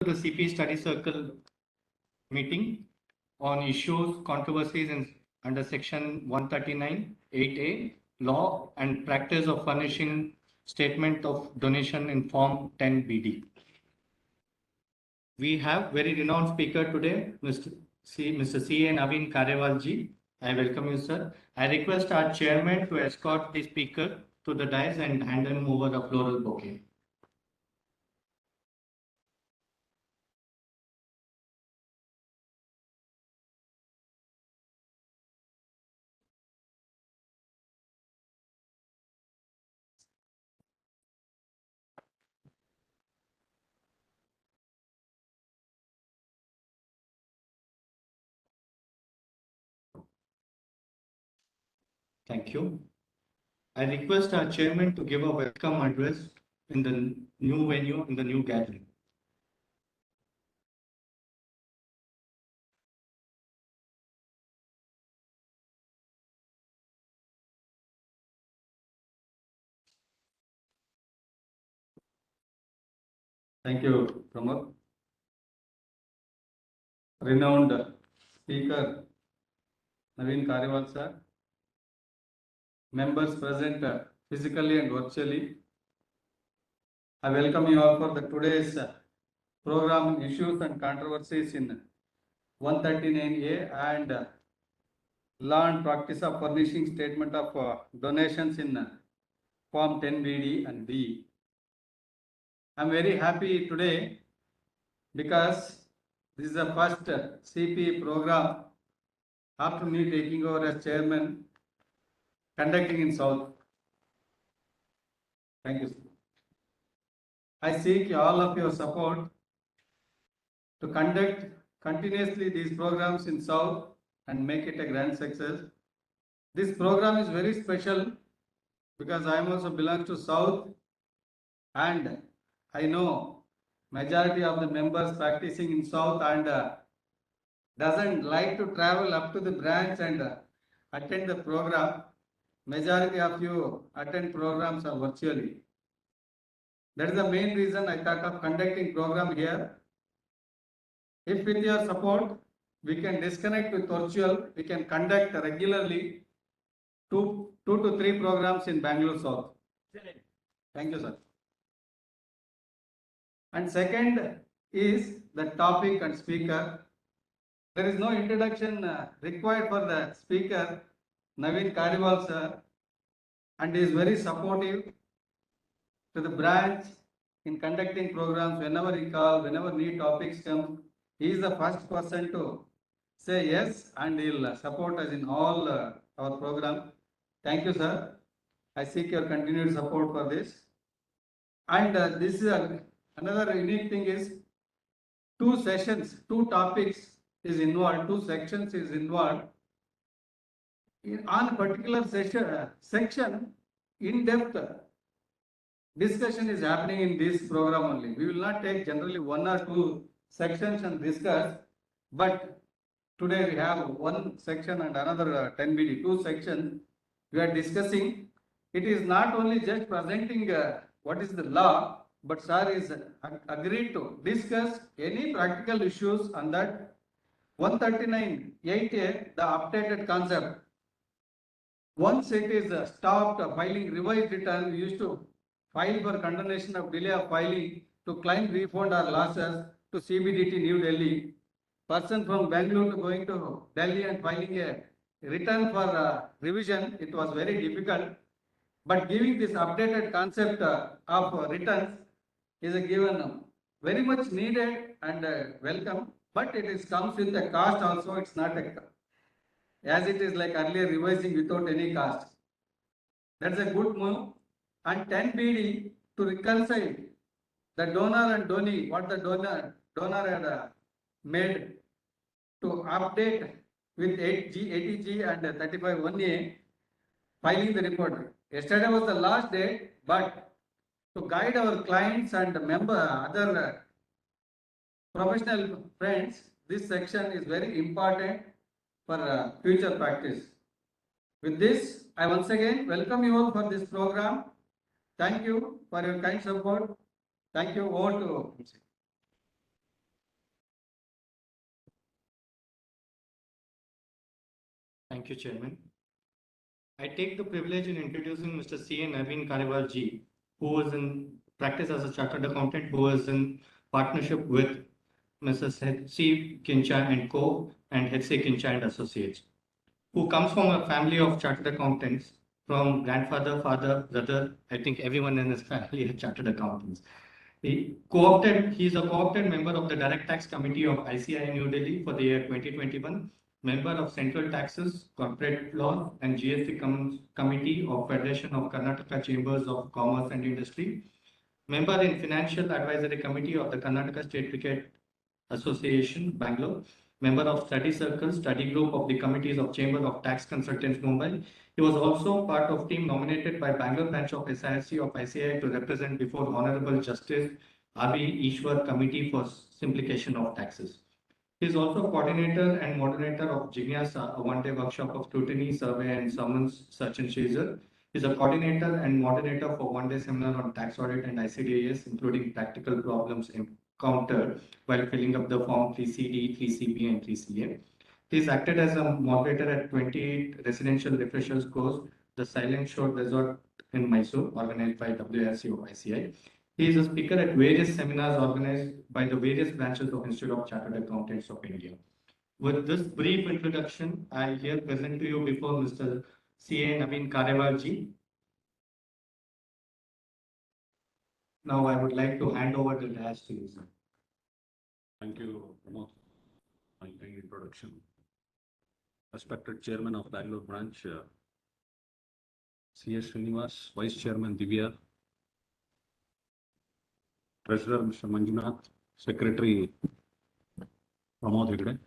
The CP Study Circle meeting on issues, controversies under section 139 8A, law and practice of furnishing statement of donation in form 10BD. We have very renowned speaker today, Mr. CA Naveen Khariwal ji. I welcome you, sir. I request our chairman to escort the speaker to the dais and hand him over a floral bouquet. Thank you. I request our chairman to give a welcome address in the new venue, in the new gathering. Thank you, Pramod. Renowned speaker Naveen Khariwal sir, members present physically and virtually, I welcome you all for the today's program Issues and Controversies in 139A and Law and Practice of Furnishing Statement of Donations in Form 10BD and B. I am very happy today because this is the first CP program after me taking over as chairman conducting in South. Thank you, sir. I seek all of your support to conduct continuously these programs in South and make it a grand success. This program is very special because I am also belong to South and I know majority of the members practicing in South and doesn't like to travel up to the branch and attend the program. Majority of you attend programs virtually. That is the main reason I thought of conducting program here. If with your support, we can disconnect with virtual, we can conduct regularly two to three programs in Bangalore South. Thank you, sir. And second is the topic and speaker. There is no introduction required for the speaker, Naveen Khariwal sir, and he is very supportive to the branch in conducting programs whenever he calls, whenever new topics come. He is the first person to say yes and he will support us in all our program. Thank you, sir. I seek your continued support for this. And this is another unique thing is two sessions, two topics is involved, two sections is involved. On a particular section, in-depth discussion is happening in this program only. We will not take generally one or two sections and discuss, but today we have one section and another 10BD, two sections we are discussing. It is not only just presenting what is the law, but sir is agreed to discuss any practical issues on that 139.8A, the updated concept. Once it is stopped filing revised return, we used to file for condemnation of delay of filing to claim refund or losses to CBDT New Delhi. Person from Bangalore to going to Delhi and filing a return for revision, it was very difficult. But giving this updated concept of returns is a given very much needed and welcome, but it is comes with a cost also. It's not a as it is like earlier revising without any cost. That's a good move. And 10BD to reconcile the donor and donee, what the donor had made to update with 80G and 35(1)A filing the report. Yesterday was the last day, but to guide our clients and other professional friends, this section is very important for future practice. With this, I once again welcome you all for this program. Thank you for your kind support. Thank you. Over to Thank you, Chairman. I take the privilege in introducing Mr. CA Naveen Khariwal ji, who was in practice as a chartered accountant, who was in partnership with Mrs. H.C. Kincha and Co. and H.C. Kincha and Associates, who comes from a family of chartered accountants, from grandfather, father, brother. I think everyone in his family are chartered accountants. He's a co-opted member of the Direct Tax Committee of ICI New Delhi for the year 2021, member of Central Taxes, Corporate Law and GST Committee of Federation of Karnataka Chambers of Commerce and Industry, member in Financial Advisory Committee of the Karnataka State Cricket Association, Bangalore, member of Study Circle, study group of the committees of Chamber of Tax Consultants, Mumbai. He was also part of team nominated by Bangalore branch of SIC of ICI to represent before Honorable Justice R.B. Ishwar Committee for Simplification of Taxes. He is also coordinator and moderator of Jignasa, a one-day workshop of scrutiny, survey, and summons search and seizure. He is a coordinator and moderator for one-day seminar on tax audit and ICDAS, including practical problems encountered while filling up the form 3CD, 3CB, and 3CA. He has acted as a moderator at 28 residential refreshers course, the Silent Shore Resort in Mysore, organized by WRC of ICI. He is a speaker at various seminars organized by the various branches of Institute of Chartered Accountants of India. With this brief introduction, I here present to you before Mr. CA Naveen Khariwal ji. Now I would like to hand over the dash to you, sir. Thank you, Pramod, for my kind introduction. Respected Chairman of Bangalore Branch, C.S. Srinivas, Vice Chairman Divya, Treasurer Mr. Manjunath, Secretary Pramod Hegde.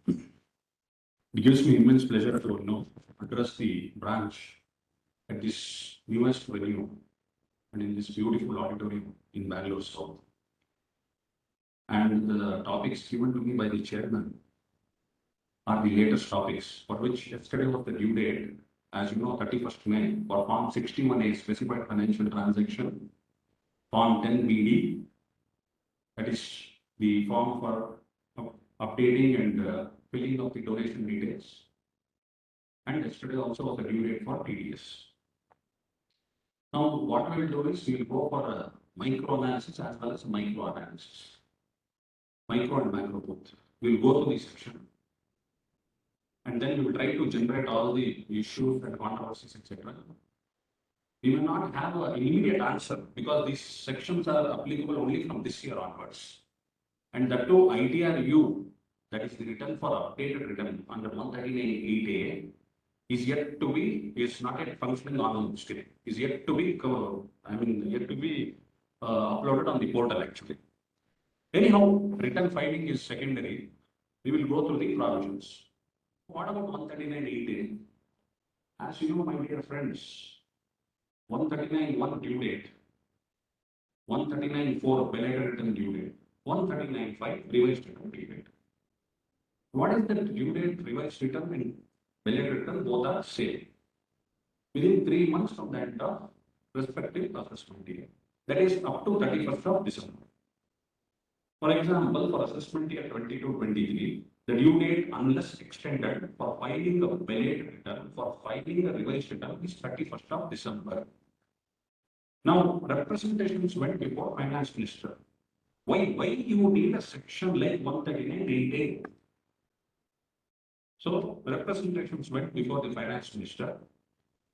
It gives me immense pleasure to address the branch at this newest venue and in this beautiful auditorium in Bangalore South. And the topics given to me by the chairman are the latest topics for which yesterday was the due date, as you know, 31st May, for Form 61A, Specified Financial Transaction, Form 10BD, that is the form for updating and filling of the donation details. And yesterday also was the due date for TDS. Now, what we will do is we will go for a micro analysis as well as a micro analysis. Micro and macro both. We will go to the section and then we will try to generate all the issues and controversies, etc. We will not have an immediate answer because these sections are applicable only from this year onwards. And that too, ITRU, that is the return for updated return under 139.8A, is yet to be, is not yet functioning on still, is yet to be, uploaded on the portal actually. Anyhow, return filing is secondary. We will go through the provisions. What about 139.8A? As you know, my dear friends, 139.1 due date, 139.4 belated return due date, 139.5 revised return due date. What is the due date, revised return and belated return? Both are same. Within 3 months from the end of respective assessment year. That is up to 31st of December. For example, for assessment year 22-23, the due date, unless extended for filing a belated return, for filing a revised return is 31st of December. Now, representations went before Finance Minister. Why you need a section like 139.8A? So, representations went before the Finance Minister,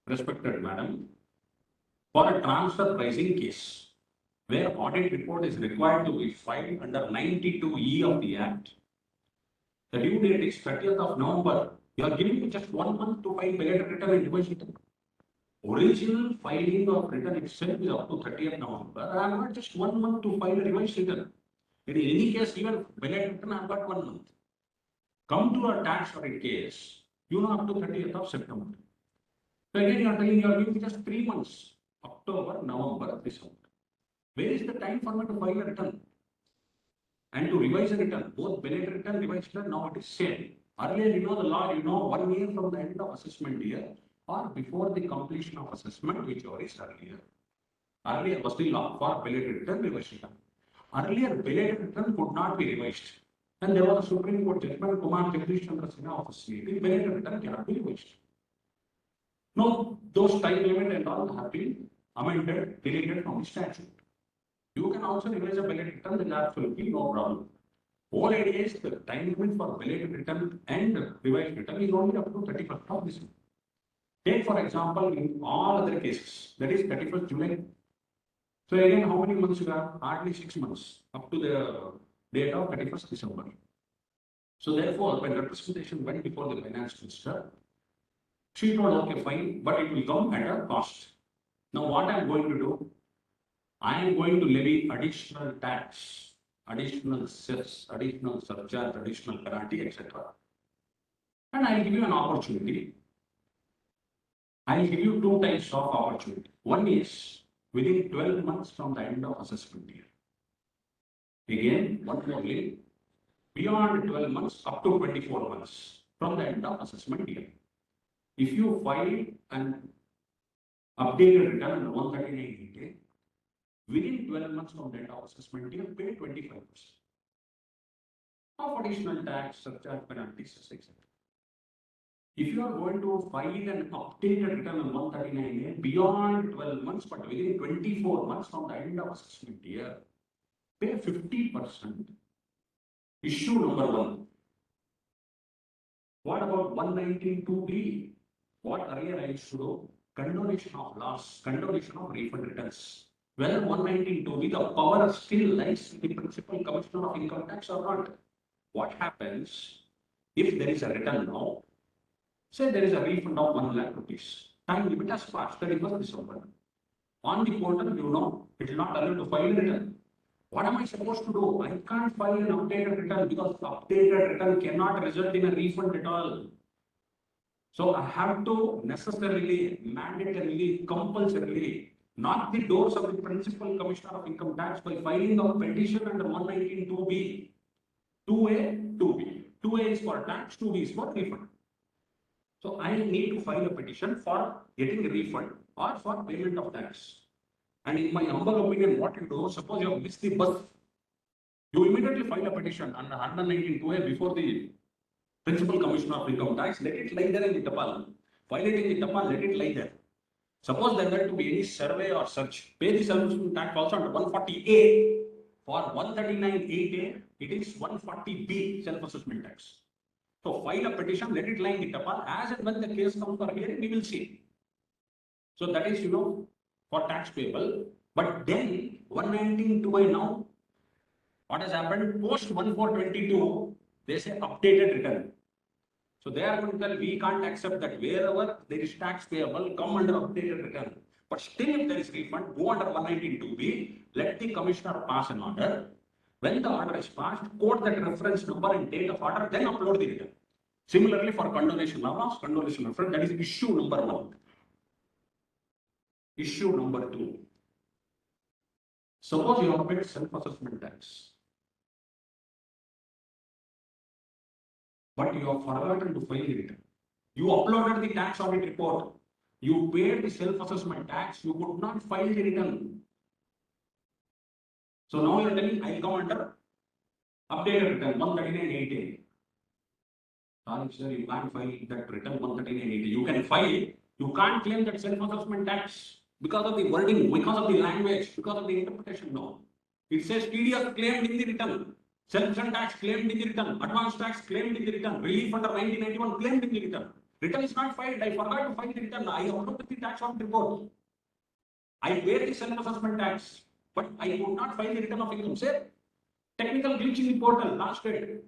respected Madam, for a transfer pricing case, where audit report is required to be filed under 92E of the Act. The due date is 30th of November. You are giving me just 1 month to file belated return and revised return. Original filing of return itself is up to 30th November. I have got just 1 month to file a revised return. In any case, even belated return, I have got 1 month. Come to a tax audit case, you know, up to 30th of September. So again, you are telling you are giving just 3 months, October, November, December. Where is the time for me to file a return? And to revise a return, both belated return, revised return, now it is same. Earlier, you know the law, 1 year from the end of assessment year or before the completion of assessment, whichever is earlier. Earlier was the law for belated return, revised return. Earlier, belated return could not be revised. And there was a Supreme Court judgment, Kumar Jagdish Chandra Sinha of the CA, belated return cannot be revised. No, those time limit and all have been amended, deleted from the statute. You can also revise a belated return, there is absolutely no problem. Whole idea is the time limit for belated return and revised return is only up to 31st of December. Take for example, in all other cases, that is 31st July. So again, how many months you have? Hardly 6 months up to the date of 31st December. So therefore, when representation went before the finance minister, she told, okay, fine, but it will come at a cost. Now what I am going to do? I am going to levy additional tax, additional cess, additional surcharge, additional penalty, etc. And I will give you an opportunity. I will give you two types of opportunity. One is within 12 months from the end of assessment year. Again, one more link, beyond 12 months up to 24 months from the end of assessment year. If you file an updated return under 139 within 12 months from the end of assessment year, pay 25% of additional tax, surcharge, penalties, etc. If you are going to file an updated return on 139A beyond 12 months, but within 24 months from the end of assessment year, pay 50%. Issue number one. What about 192B? What earlier I used to do? Condonation of loss, condonation of refund returns. Whether 192B, the power still lies with the principal commissioner of income tax or not. What happens if there is a return now? Say there is a refund of 1 lakh rupees. Time limit has passed, 31st December. On the portal, you know, it will not allow you to file a return. What am I supposed to do? I can't file an updated return because updated return cannot result in a refund at all. So I have to necessarily, mandatorily, compulsorily knock the doors of the principal commissioner of income tax by filing a petition under 119(2)(b). 2A, 2B. 2A is for tax, 2B is for refund. So I need to file a petition for getting a refund or for payment of tax. And in my humble opinion, what you do, suppose you have missed the bus, you immediately file a petition under 119(2)(a) before the principal commissioner of income tax, let it lie there in the tapal. File it in the tapal, let it lie there. Suppose there were to be any survey or search, pay the self-assessment tax also under 140A. For 139(8)(a), it is 140B self-assessment tax. So file a petition, let it lie in the tapal. As and when the case comes for hearing, we will see. So that is, for tax payable. But then 119(2)(a) now, what has happened? Post 1422, they say updated return. So they are going to tell we can't accept that wherever there is tax payable, come under updated return. But still, if there is refund, go under 119(2)(b, let the commissioner pass an order. When the order is passed, quote that reference number and date of order, then upload the return. Similarly, for condonation of loss, condonation of reference, that is issue number 1. Issue number 2. Suppose you have paid self-assessment tax, but you have forgotten to file the return. You uploaded the tax audit report. You paid the self-assessment tax. You could not file the return. So now you are telling I will come under updated return 139(8)(a). Sorry, sir, you can't file that return 139(8)(a). You can file. You can't claim that self-assessment tax because of the wording, because of the language, because of the interpretation. No. It says TDS claimed in the return. Self-assessment tax claimed in the return. Advance tax claimed in the return. Relief under 1991 claimed in the return. Return is not filed. I forgot to file the return. I uploaded the tax audit report. I paid the self-assessment tax, but I could not file the return of income. Say, technical glitch in the portal, last date.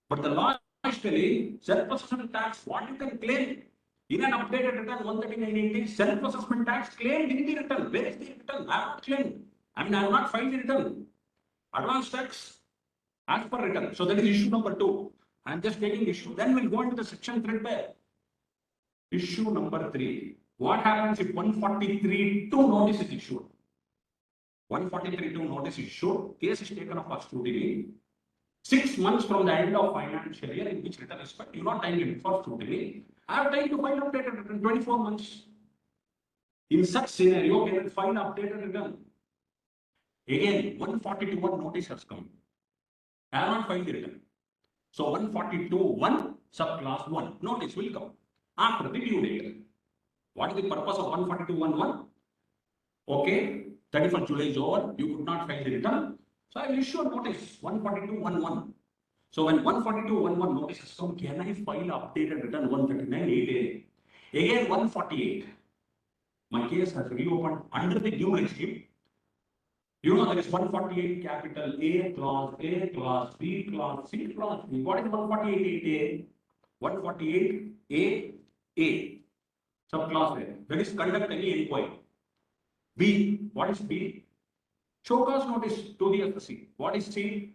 But the law is telling self-assessment tax, what you can claim in an updated return 139(8)(a), self-assessment tax claimed in the return. Where is the return? I have not claimed. I have not filed the return. Advance tax as per return. So that is issue number 2. I am just taking issue. Then we'll go into the section threadbare. Issue number 3. What happens if 143(2) notice is issued? 143(2) notice is issued. Case is taken up for scrutiny. 6 months from the end of financial year in which return is filed. You not time limit for scrutiny. I have time to file updated return 24 months. In such scenario, can I file updated return? Again, 142(1) notice has come. I have not filed the return. So 142(1) subclass 1 notice will come after the due date. What is the purpose of 142(1)(1)? Okay, 31st July is over, you could not file the return. So I will issue a notice 142(1)(1). So when 142(1)(1) notice has come, can I file updated return 139(8)(a)? Again 148. My case has reopened under the new regime. You know there is 148 capital A clause, B clause, C clause. What is 148(8)(a)? 148(a)(a). Subclass A. That is conduct any inquiry. B. What is B? Show cause notice to the assessee. What is C?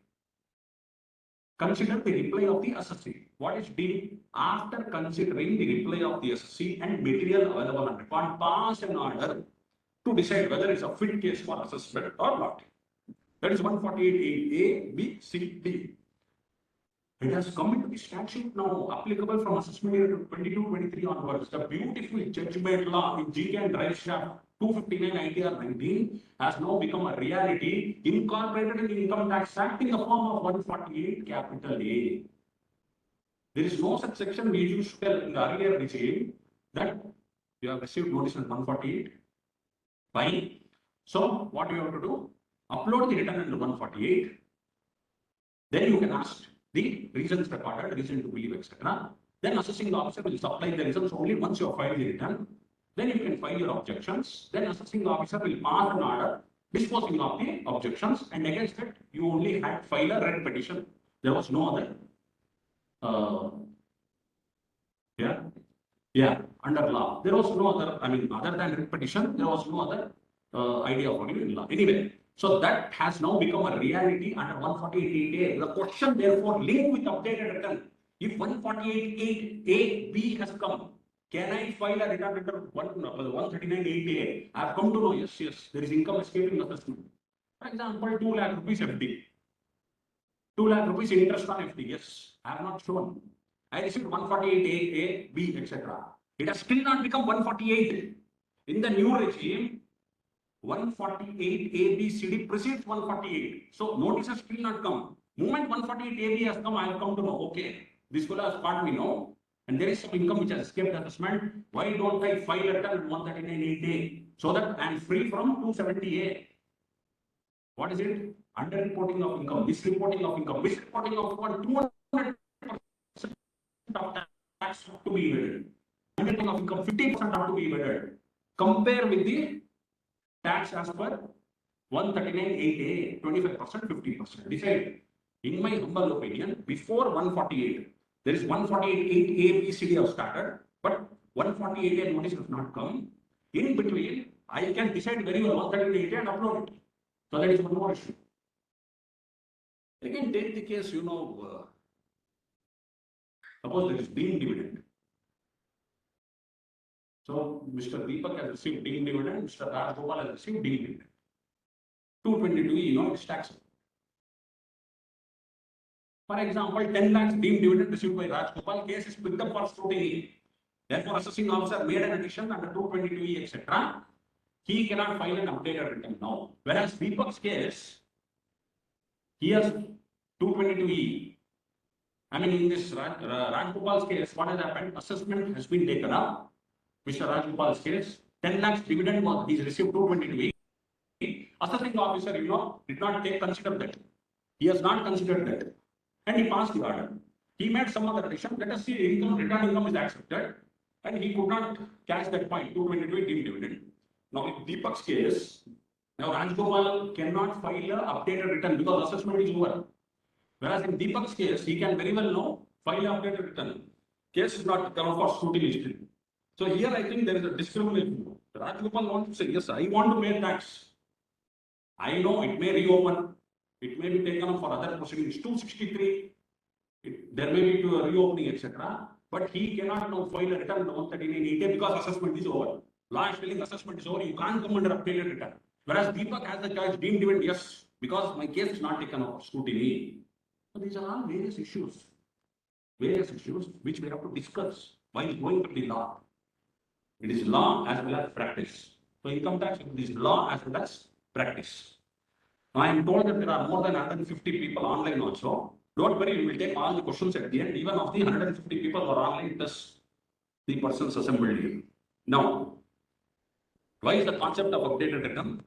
Consider the reply of the assessee. What is D? After considering the reply of the assessee and material available on record, pass an order to decide whether it's a fit case for assessment or not. That is 148(8)(a), B, C, D. It has come into the statute now, applicable from assessment year 22-23 onwards. The beautiful judgment law in GK and Drive Shaft 259 ITR 19 has now become a reality, incorporated in the Income Tax Act in the form of 148 capital A. There is no such section we used to tell in the earlier regime that you have received notice on 148. Fine. So what you have to do? Upload the return under 148. Then you can ask the reasons recorded, reason to believe, etc. Then assessing officer will supply the reasons only once you have filed the return. Then you can file your objections. Then assessing officer will pass an order disposing of the objections, and against it you only had file a writ petition. There was no other. Under law there was no other. I mean, other than writ petition, there was no other idea of in law. Anyway. So that has now become a reality under 148(8)(a). The question therefore linked with updated return. If 148(8)(a)(b) has come, can I file a return under 139(8)(a)? I have come to know, yes, there is income escaping assessment. For example, 2 lakh rupees FD. 2 lakh rupees interest on FD. Yes, I have not shown. I received 148(8)(a), B, etc. It has still not become 148. In the new regime, 148(a)(b)(c)(d) precedes 148. So notice has still not come. Moment 148(a)(b) has come, I have come to know, okay, this fellow has caught me now, and there is some income which has escaped assessment. Why don't I file a return 139(8)(a) so that I am free from 270(a)? What is it? Underreporting of income, misreporting of income, misreporting of 200% of tax to be evaded. Underreporting of income, 50% have to be evaded. Compare with the tax as per 139(8)(a), 25%, 50%. Decide. In my humble opinion, before 148, there is 148(8)(a), B, C, D have started, but 148(a) notice has not come. In between, I can decide very well 139(8)(a) and upload it. So that is one more issue. Again, take the case, suppose there is deemed dividend. So Mr. Deepak has received deemed dividend, Mr. Rajgopal has received deemed dividend. 222E, it's taxable. For example, 10 lakhs deemed dividend received by Rajgopal, case is picked up for scrutiny. Therefore, assessing officer made an addition under 222E, etc. He cannot file an updated return now. Whereas Deepak's case, he has 222E. I mean, in this Rajgopal's case, what has happened? Assessment has been taken up. Mr. Rajgopal's case, 10 lakhs dividend was he's received 222. Assessing officer, did not consider that. He has not considered that. And he passed the order. He made some other addition. Let us see, return income is accepted. And he could not catch that point, 222 deemed dividend. Now, in Deepak's case, now Rajgopal cannot file an updated return because assessment is over. Whereas in Deepak's case, he can very well now file an updated return. Case is not come for scrutiny. So here I think there is a discrimination. Rajgopal wants to say, yes, I want to pay tax. I know it may reopen. It may be taken up for other proceedings. 263, there may be a reopening, etc. But he cannot now file a return on 139(8)(a) because assessment is over. Law is telling assessment is over. You can't come under updated return. Whereas Deepak has the choice, deemed dividend, yes, because my case is not taken up for scrutiny. So these are all various issues which we have to discuss while going to the law. It is law as well as practice. So income tax is law as well as practice. I am told that there are more than 150 people online also. Don't worry, we will take all the questions at the end. Even of the 150 people who are online, plus the persons assembled here. Now, why is the concept of updated return?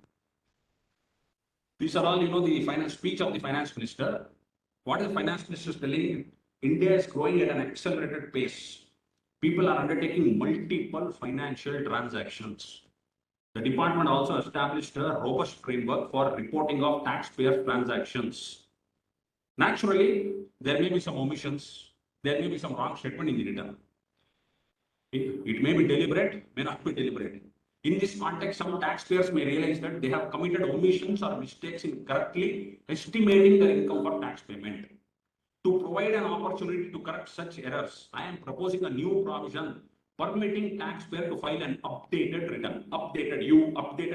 These are all, the finance speech of the finance minister. What is the finance minister telling? India is growing at an accelerated pace. People are undertaking multiple financial transactions. The department also established a robust framework for reporting of taxpayer transactions. Naturally, there may be some omissions, there may be some wrong statement in the return. It may be deliberate, may not be deliberate. In this context, some taxpayers may realize that they have committed omissions or mistakes in correctly estimating their income for tax payment. To provide an opportunity to correct such errors, I am proposing a new provision permitting taxpayer to file an updated return. Updated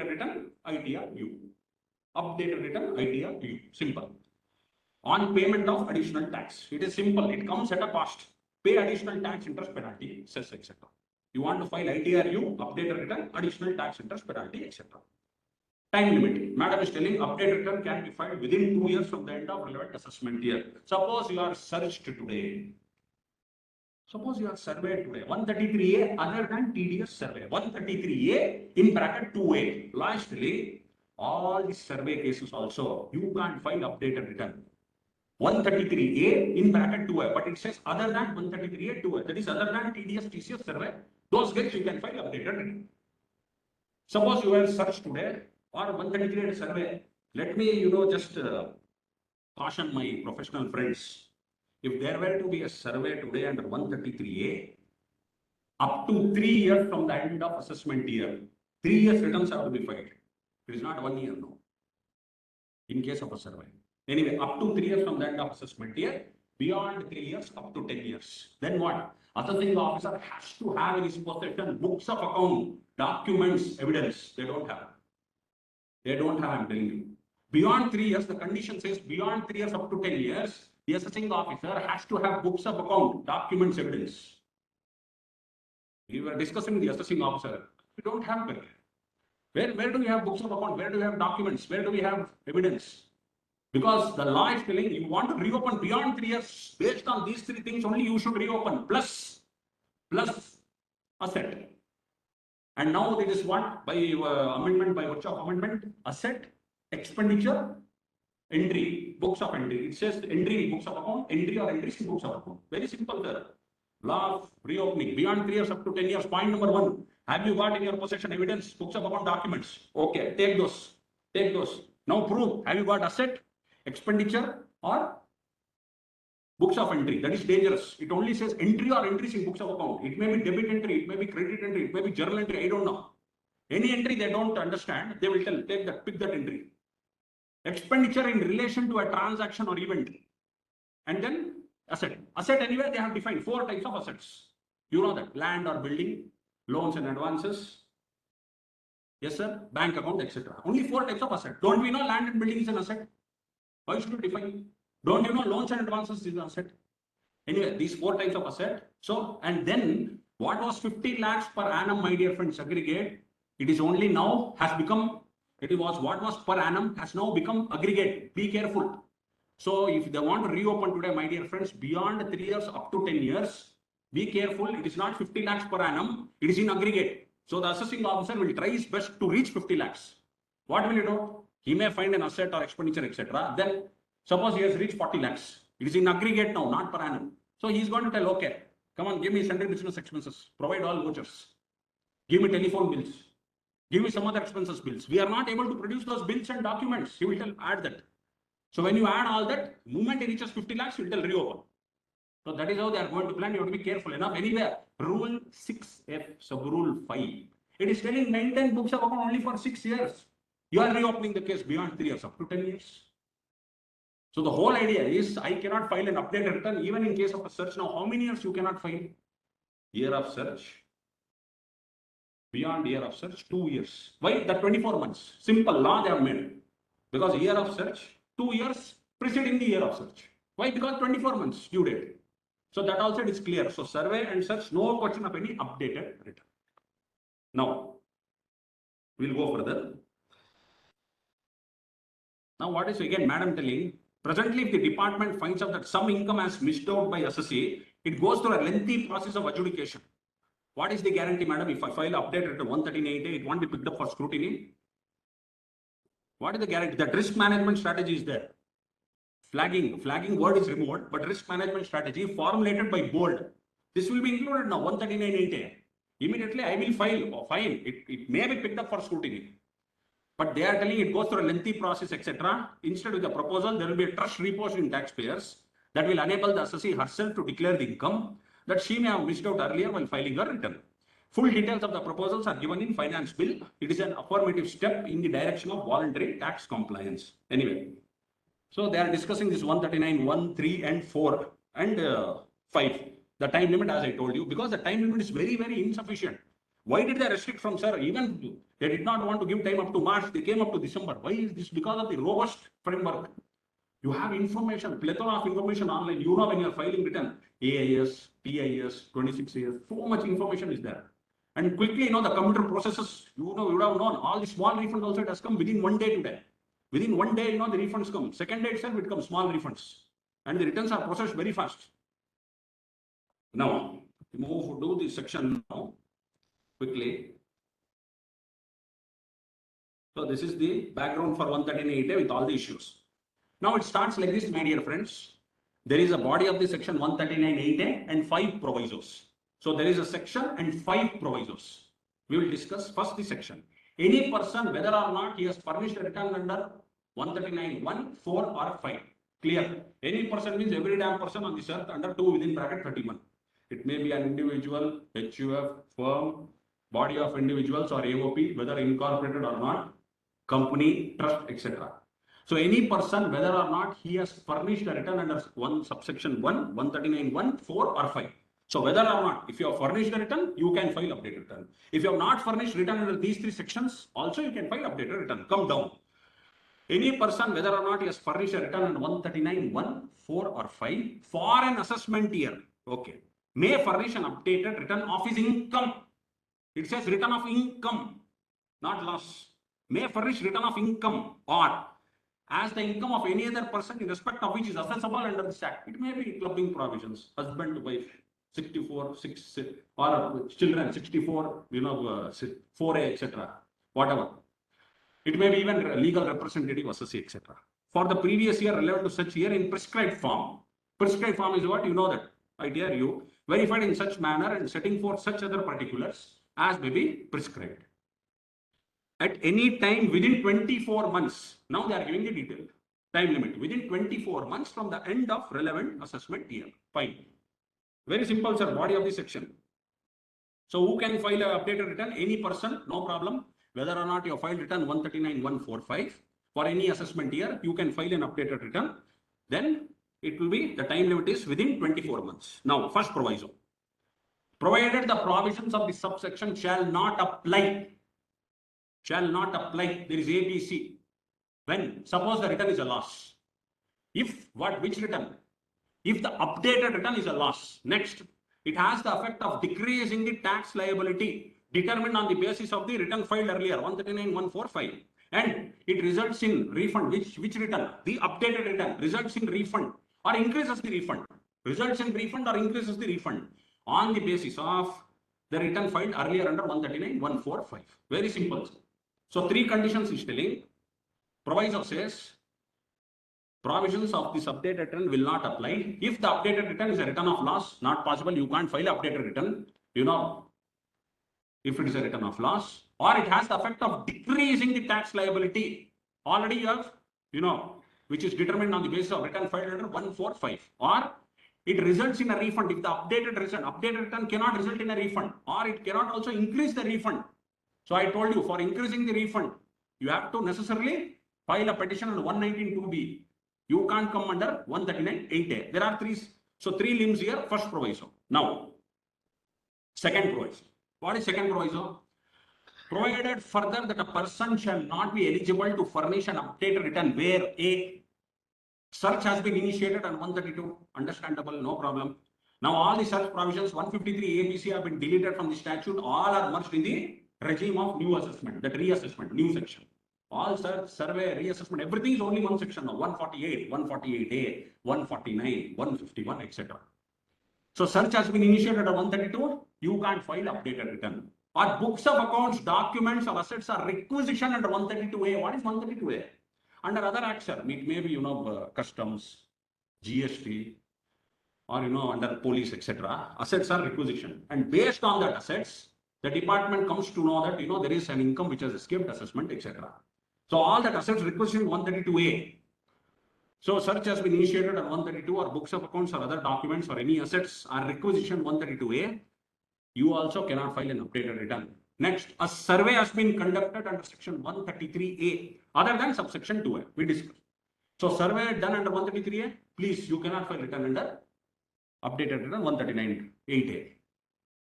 return, idea U. Updated return, idea U. Simple. On payment of additional tax. It is simple. It comes at a cost. Pay additional tax, interest, penalty, cess, etc. You want to file ITRU, updated return, additional tax, interest, penalty, etc. Time limit. Madam is telling updated return can be filed within 2 years from the end of relevant assessment year. Suppose you are searched today. Suppose you are surveyed today. 133A other than TDS survey. 133A in bracket 2A. Lastly, all the survey cases also, you can't file updated return. 133A in bracket 2A, but it says other than 133A 2A. That is other than TDS TCS survey. Those guys you can file updated return. Suppose you are searched today or 133A survey. Let me, just caution my professional friends. If there were to be a survey today under 133A, up to 3 years from the end of assessment year, 3 years returns have to be filed. It is not 1 year, no. In case of a survey. Anyway, up to 3 years from the end of assessment year, beyond 3 years, up to 10 years. Then what? Assessing officer has to have in his possession books of account, documents, evidence. They don't have. They don't have, I'm telling you. Beyond 3 years, the condition says beyond 3 years, up to 10 years, the assessing officer has to have books of account, documents, evidence. We were discussing the assessing officer. We don't have that. Where do we have books of account? Where do we have documents? Where do we have evidence? Because the law is telling you want to reopen beyond 3 years, based on these 3 things only you should reopen, plus asset. And now it is what? By amendment, by virtue of amendment, asset, expenditure, entry, books of entry. It says entry in books of account, entry or entries in books of account. Very simple there. Law of reopening, beyond 3 years up to 10 years. Point number 1, have you got in your possession evidence, books of account, documents? Okay, take those. Take those. Now prove, have you got asset, expenditure or books of entry? That is dangerous. It only says entry or entries in books of account. It may be debit entry, it may be credit entry, it may be journal entry, I don't know. Any entry they don't understand, they will tell, take that, pick that entry. Expenditure in relation to a transaction or event. And then asset. Asset anyway, they have defined 4 types of assets. You know that, land or building, loans and advances. Yes, sir, bank account, etc. Only 4 types of asset. Don't we know land and building is an asset? Why should we define? Don't you know loans and advances is an asset? Anyway, these 4 types of asset. So, and then what was 50 lakhs per annum, my dear friends, aggregate? It is only now has become, it was what was per annum has now become aggregate. Be careful. So if they want to reopen today, my dear friends, beyond 3 years up to 10 years, be careful. It is not 50 lakhs per annum. It is in aggregate. So the assessing officer will try his best to reach 50 lakhs. What will he do? He may find an asset or expenditure, etc. Then suppose he has reached 40 lakhs. It is in aggregate now, not per annum. So he is going to tell, okay, come on, give me sundry business expenses, provide all vouchers, give me telephone bills, give me some other expenses bills. We are not able to produce those bills and documents. He will tell, add that. So when you add all that, moment he reaches 50 lakhs, he will tell reopen. So that is how they are going to plan. You have to be careful enough. Anyway, rule 6F, sub rule 5. It is telling maintain books of account only for 6 years. You are reopening the case beyond 3 years, up to 10 years. So the whole idea is I cannot file an updated return even in case of a search. Now, how many years you cannot file? Year of search. Beyond year of search, 2 years. Why? The 24 months. Simple law they have made. Because year of search, 2 years preceding the year of search. Why? Because 24 months due date. So that also is clear. So survey and search, no question of any updated return. Now, we'll go further. Now, what is again, madam telling, presently, if the department finds out that some income has missed out by assessee, it goes through a lengthy process of adjudication. What is the guarantee, madam? If I file update at 139A, it won't be picked up for scrutiny. What is the guarantee? That risk management strategy is there. Flagging word is removed, but risk management strategy formulated by board. This will be included now, 139.8A. Immediately, I will file or fine. It may be picked up for scrutiny. But they are telling it goes through a lengthy process, etc. Instead of the proposal, there will be a trust repose in taxpayers that will enable the assessee herself to declare the income that she may have missed out earlier while filing her return. Full details of the proposals are given in finance bill. It is an affirmative step in the direction of voluntary tax compliance. Anyway, so they are discussing this 139, 1, 3 and 4 and 5. The time limit, as I told you, because the time limit is very, very insufficient. Why did they restrict from, sir? Even they did not want to give time up to March. They came up to December. Why is this? Because of the robust framework. You have information, plethora of information online. You know when you are filing return, AIS, PIS, 26 years, so much information is there. And quickly, the computer processes, you would have known, all the small refunds also it has come within 1 day today. Within 1 day, the refunds come. Second day itself, it comes small refunds. And the returns are processed very fast. Now, do this section now, quickly. So this is the background for 139A with all the issues. Now it starts like this, my dear friends. There is a body of the section 139A and 5 provisos. So there is a section and 5 provisos. We will discuss first the section. Any person, whether or not he has furnished a return under 139(1), 4 or 5. Clear? Any person means every damn person on this earth under 2 within bracket 31. It may be an individual, HUF, firm, body of individuals or AOP, whether incorporated or not, company, trust, etc. So any person, whether or not he has furnished a return under subsection 1, 139(1), 4 or 5. So whether or not, if you have furnished a return, you can file updated return. If you have not furnished return under these 3 sections, also you can file updated return. Come down. Any person, whether or not he has furnished a return under 139(1), 4 or 5 for an assessment year, okay, may furnish an updated return of his income. It says return of income, not loss. May furnish return of income or as the income of any other person in respect of which is assessable under this act. It may be clubbing provisions, husband, wife, 64, 6, or children, 64, 4A, etc. Whatever. It may be even legal representative, assessee, etc. For the previous year relevant to such year in prescribed form. Prescribed form is what? You know that. I dare you. Verified in such manner and setting forth such other particulars as may be prescribed. At any time within 24 months, now they are giving the detail, time limit, within 24 months from the end of relevant assessment year. Fine. Very simple, sir, body of the section. So who can file an updated return? Any person, no problem. Whether or not you have filed return 139(145) for any assessment year, you can file an updated return. Then it will be, the time limit is within 24 months. Now, first proviso. Provided the provisions of the subsection shall not apply. Shall not apply. There is ABC. When? Suppose the return is a loss. If what? Which return? If the updated return is a loss. Next, it has the effect of decreasing the tax liability determined on the basis of the return filed earlier, 139(145). And it results in refund. Which return? The updated return results in refund or increases the refund. Results in refund or increases the refund on the basis of the return filed earlier under 139(145). Very simple. So 3 conditions is telling. Proviso says provisions of this updated return will not apply. If the updated return is a return of loss, not possible, you can't file updated return, if it is a return of loss, or it has the effect of decreasing the tax liability. Already you have, which is determined on the basis of return filed under 145, or it results in a refund. If the updated return cannot result in a refund, or it cannot also increase the refund. So I told you, for increasing the refund, you have to necessarily file a petition under 119(2)(b). You can't come under 139(8)(a). There are 3 limbs here. First proviso. Now, second proviso. What is second proviso? Provided further that a person shall not be eligible to furnish an updated return where a search has been initiated on 132. Understandable, no problem. Now all the search provisions 153 ABC have been deleted from the statute. All are merged in the regime of new assessment, that reassessment, new section. All survey, reassessment, everything is only one section now, 148, 148A, 149, 151, etc. So search has been initiated at 132, you can't file updated return. Or books of accounts, documents or assets are requisitioned under 132A. What is 132A? Under other acts, sir, it may be, customs, GST, or, under police, etc. Assets are requisitioned. And based on that assets, the department comes to know that, there is an income which has escaped assessment, etc. So all that assets requisitioned 132A. So search has been initiated on 132 or books of accounts or other documents or any assets are requisitioned 132A. You also cannot file an updated return. Next, a survey has been conducted under section 133A other than subsection 2A. We discussed. So survey done under 133A, please, you cannot file return under updated return 139.8A.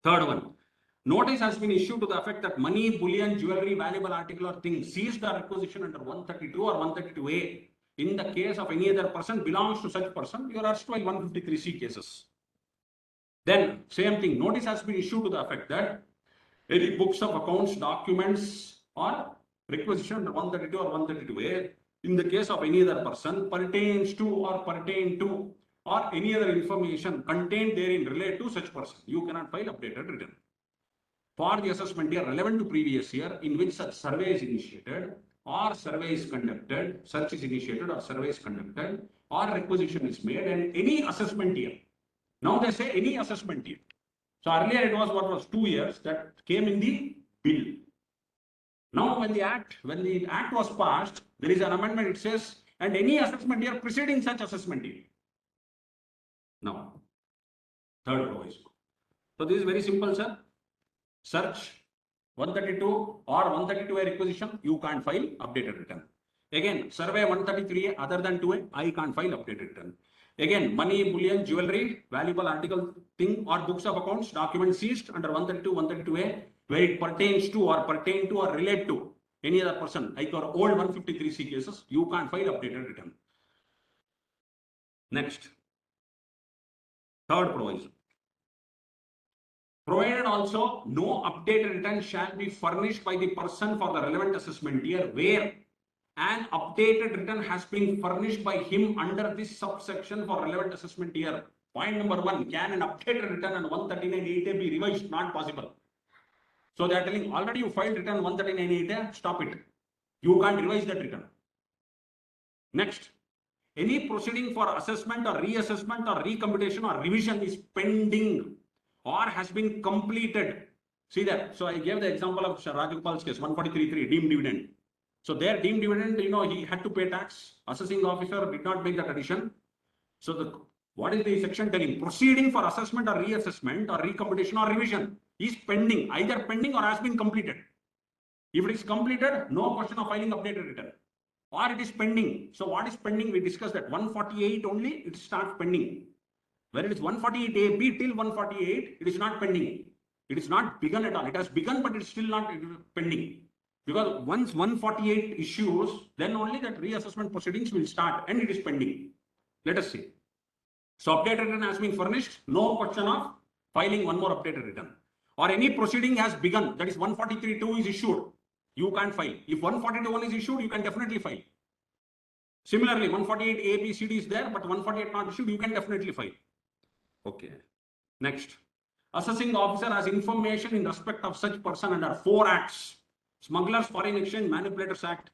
Third one, notice has been issued to the effect that money, bullion, jewelry, valuable article or thing seized or requisition under 132 or 132A in the case of any other person belongs to such person, you are erstwhile 153C cases. Then same thing, notice has been issued to the effect that any books of accounts, documents or requisition under 132 or 132A in the case of any other person pertains to or pertain to or any other information contained therein relate to such person, you cannot file updated return. For the assessment year relevant to previous year in which such survey is initiated or survey is conducted, search is initiated or survey is conducted or requisition is made and any assessment year. Now they say any assessment year. So earlier it was what was 2 years that came in the bill. Now when the act was passed, there is an amendment, it says, and any assessment year preceding such assessment year. Now, third provision. So this is very simple, sir. Search 132 or 132A requisition, you can't file updated return. Again, survey 133A other than 2A, I can't file updated return. Again, money, bullion, jewelry, valuable article, thing or books of accounts, documents seized under 132, 132A, where it pertains to or pertain to or relate to any other person, like your old 153C cases, you can't file updated return. Next, third provision. Provided also, no updated return shall be furnished by the person for the relevant assessment year where an updated return has been furnished by him under this subsection for relevant assessment year. Point number 1, can an updated return on 139.8A be revised? Not possible. So they are telling already you filed return 139.8A, stop it. You can't revise that return. Next, any proceeding for assessment or reassessment or recomputation or revision is pending or has been completed. See that. So I gave the example of Rajagopal's case, 143.3 deemed dividend. So their deemed dividend, he had to pay tax. Assessing officer did not make that addition. So what is the section telling? Proceeding for assessment or reassessment or recomputation or revision is pending, either pending or has been completed. If it is completed, no question of filing updated return. Or it is pending. So what is pending? We discussed that 148 only, it starts pending. When it is 148AB till 148, it is not pending. It is not begun at all. It has begun, but it is still not pending. Because once 148 issues, then only that reassessment proceedings will start and it is pending. Let us see. So updated return has been furnished, no question of filing one more updated return. Or any proceeding has begun, that is 143.2 is issued, you can't file. If 142.1 is issued, you can definitely file. Similarly, 148 A, B, C, D is there, but 148 not issued, you can definitely file. Okay. Next, assessing officer has information in respect of such person under 4 acts: Smugglers Foreign Exchange Manipulators Act,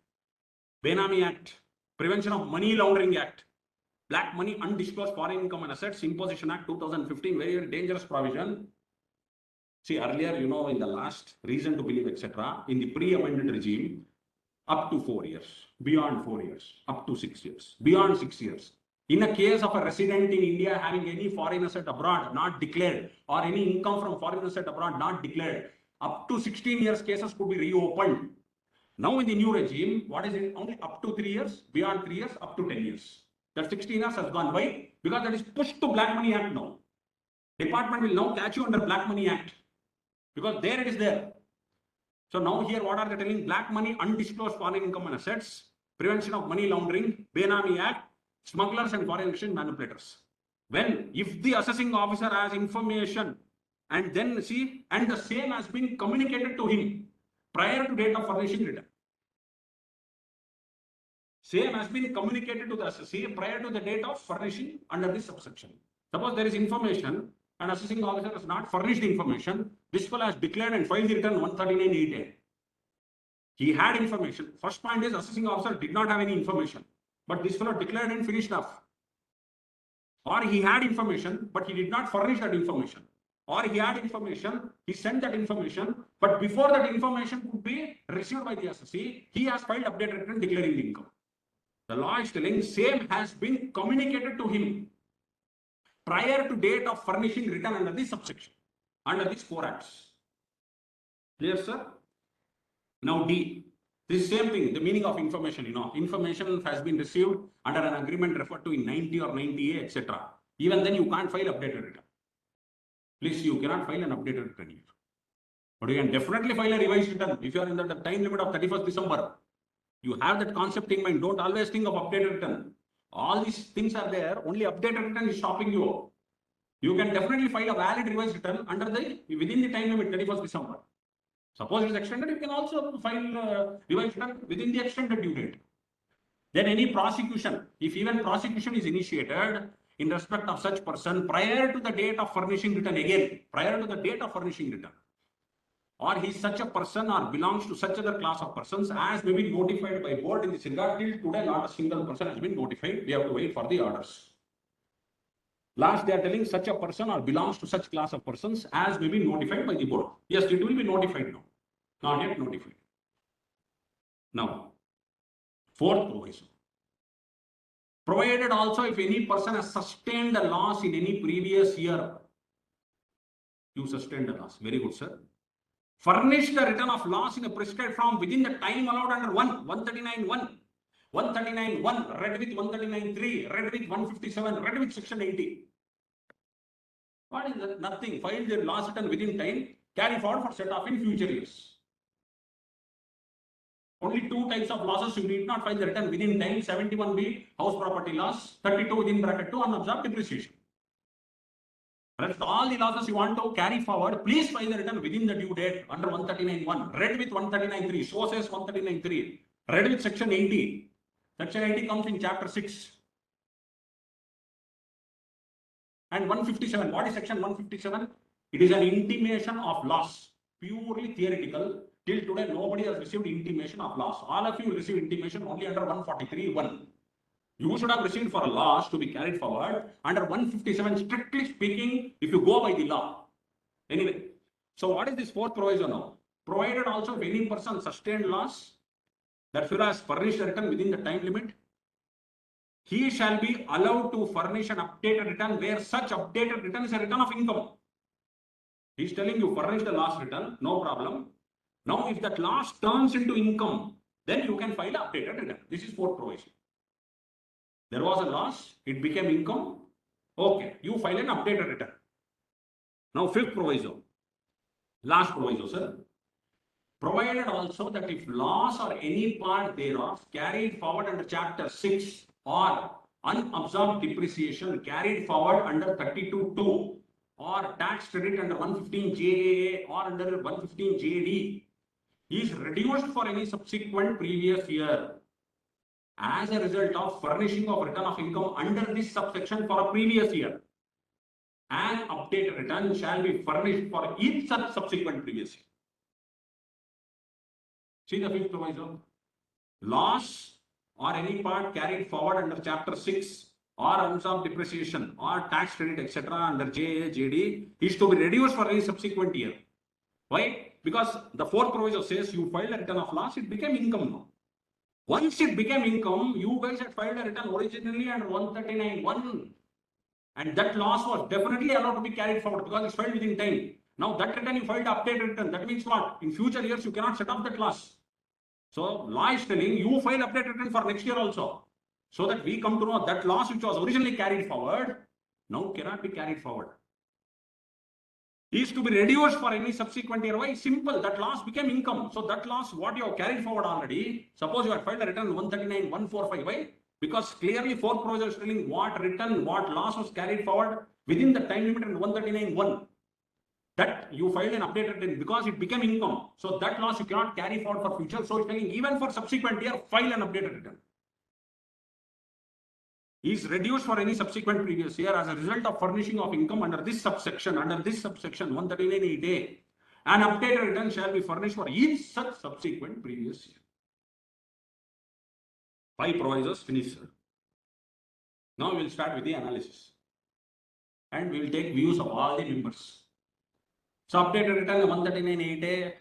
Benami Act, Prevention of Money Laundering Act, Black Money Undisclosed Foreign Income and Assets Imposition Act 2015, very, very dangerous provision. See, earlier, in the last reason to believe, etc., in the pre-amended regime, up to 4 years, beyond 4 years, up to 6 years, beyond 6 years. In a case of a resident in India having any foreign asset abroad not declared or any income from foreign asset abroad not declared, up to 16 years cases could be reopened. Now in the new regime, what is it? Only up to 3 years, beyond 3 years, up to 10 years. That 16 years has gone by because that is pushed to Black Money Act now. Department will now catch you under Black Money Act because there it is there. So now here what are they telling? Black money, undisclosed foreign income and assets, prevention of money laundering, Benami Act, smugglers and foreign exchange manipulators. If the assessing officer has information and then see, and the same has been communicated to him prior to date of furnishing return. same has been communicated to the assessee prior to the date of furnishing under this subsection. Suppose there is information and assessing officer has not furnished the information, this fellow has declared and filed the return 139.8A. He had information. First point is assessing officer did not have any information, but this fellow declared and finished off. Or he had information, but he did not furnish that information. Or he had information, he sent that information, but before that information could be received by the assessee, he has filed updated return declaring the income. The law is telling same has been communicated to him prior to date of furnishing return under this subsection, under these 4 acts. Clear, sir? Now D. This same thing, the meaning of information, information has been received under an agreement referred to in 90 or 90A, etc. Even then you can't file updated return. Please, you cannot file an updated return here. But you can definitely file a revised return if you are in the time limit of 31st December. You have that concept in mind. Don't always think of updated return. All these things are there. Only updated return is stopping you. You can definitely file a valid revised return within the time limit 31st December. Suppose it is extended, you can also file revised return within the extended due date. Then any prosecution, if even prosecution is initiated in respect of such person prior to the date of furnishing return, again, prior to the date of furnishing return, or he is such a person or belongs to such other class of persons as may be notified by board in this regard, till today not a single person has been notified. We have to wait for the orders. Last, they are telling such a person or belongs to such class of persons as may be notified by the board. Yes, it will be notified now. Not yet notified. Now, 4th provision. Provided also if any person has sustained a loss in any previous year. You sustained a loss. Very good, sir. Furnish the return of loss in a prescribed form within the time allowed under 139.1. 139.1 read with 139.3, read with 157, read with section 80. What is that? Nothing. File their loss return within time, carry forward for set off in future years. Only 2 types of losses you need not file the return within time. 71B, house property loss. 32 within bracket 2, unabsorbed depreciation. Rest all the losses you want to carry forward, please file the return within the due date under 139.1. Read with 139.3. So says 139.3. Read with section 80. Section 80 comes in chapter 6. And 157. What is section 157? It is an intimation of loss. Purely theoretical. Till today, nobody has received intimation of loss. All of you receive intimation only under 143.1. You should have received for a loss to be carried forward under 157, strictly speaking, if you go by the law. Anyway, so what is this 4th provision now? Provided also if any person sustained loss, that fellow has furnished a return within the time limit, he shall be allowed to furnish an updated return where such updated return is a return of income. He is telling you furnish the loss return, no problem. Now, if that loss turns into income, then you can file an updated return. This is 4th provision. There was a loss, it became income. Okay, you file an updated return. Now, 5th proviso. Last proviso, sir. Provided also that if loss or any part thereof carried forward under chapter 6 or unabsorbed depreciation carried forward under 32.2 or tax credit under 115 JAA or under 115 JD is reduced for any subsequent previous year as a result of furnishing of return of income under this subsection for a previous year, an updated return shall be furnished for each such subsequent previous year. See the 5th proviso. Loss or any part carried forward under chapter 6 or unabsorbed depreciation or tax credit, etc. under JA, JD is to be reduced for any subsequent year. Why? Because the 4th proviso says you filed a return of loss, it became income now. Once it became income, you guys had filed a return originally under 139.1, and that loss was definitely allowed to be carried forward because it's filed within time. Now that return you filed updated return. That means what? In future years you cannot set off that loss. So law is telling you file updated return for next year also, so that we come to know that loss which was originally carried forward now cannot be carried forward. Is to be reduced for any subsequent year. Why? Simple. That loss became income. So that loss, what you have carried forward already, suppose you have filed a return 139.145. Why? Because clearly 4th proviso is telling what return, what loss was carried forward within the time limit and 139.1. That you filed an updated return because it became income. So that loss you cannot carry forward for future. So it's telling even for subsequent year, file an updated return. is reduced for any subsequent previous year as a result of furnishing of income under this subsection 139(8)(a). An updated return shall be furnished for each such subsequent previous year. 5 provisos finished. Now we will start with the analysis. And we will take views of all the members. So updated return 139(8)(a)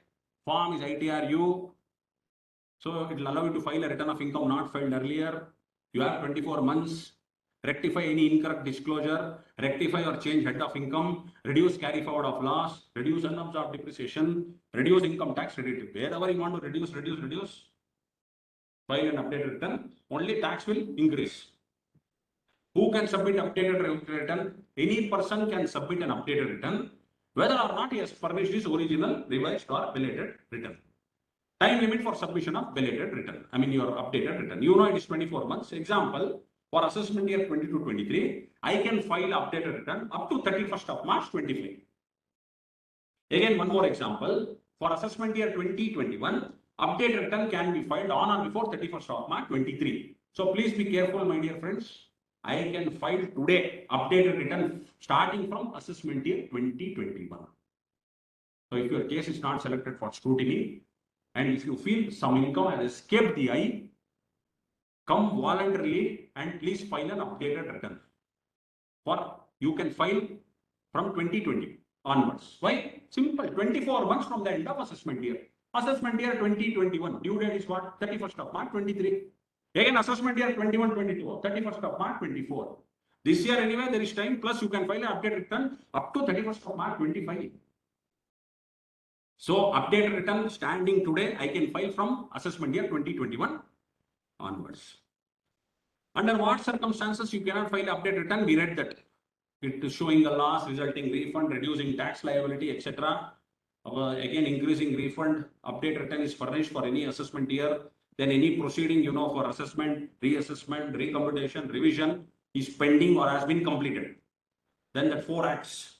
form is ITRU. So it will allow you to file a return of income not filed earlier. You have 24 months. Rectify any incorrect disclosure, rectify or change head of income, reduce carry forward of loss, reduce unabsorbed depreciation, reduce income tax credit. Wherever you want to reduce, file an updated return, only tax will increase. Who can submit updated return? Any person can submit an updated return, whether or not he has furnished his original, revised or belated return. Time limit for submission of belated return. Your updated return. You know it is 24 months. Example, for assessment year 22-23, I can file updated return up to 31st of March 25. Again, one more example. For assessment year 2021, updated return can be filed on or before 31st of March 23. So please be careful, my dear friends. I can file today updated return starting from assessment year 2021. So if your case is not selected for scrutiny, and if you feel some income has escaped the eye, come voluntarily and please file an updated return. You can file from 2020 onwards. Why? Simple. 24 months from the end of assessment year. Assessment year 2021. Due date is what? 31st of March 23. Again, assessment year 21-22. 31st of March 24. This year anyway there is time. Plus you can file an updated return up to 31st of March 25. So updated return standing today, I can file from assessment year 2021 onwards. Under what circumstances you cannot file updated return? We read that it is showing a loss, resulting refund, reducing tax liability, etc. Again, increasing refund, updated return is furnished for any assessment year. Then any proceeding, for assessment, reassessment, recomputation, revision is pending or has been completed. Then the 4 acts.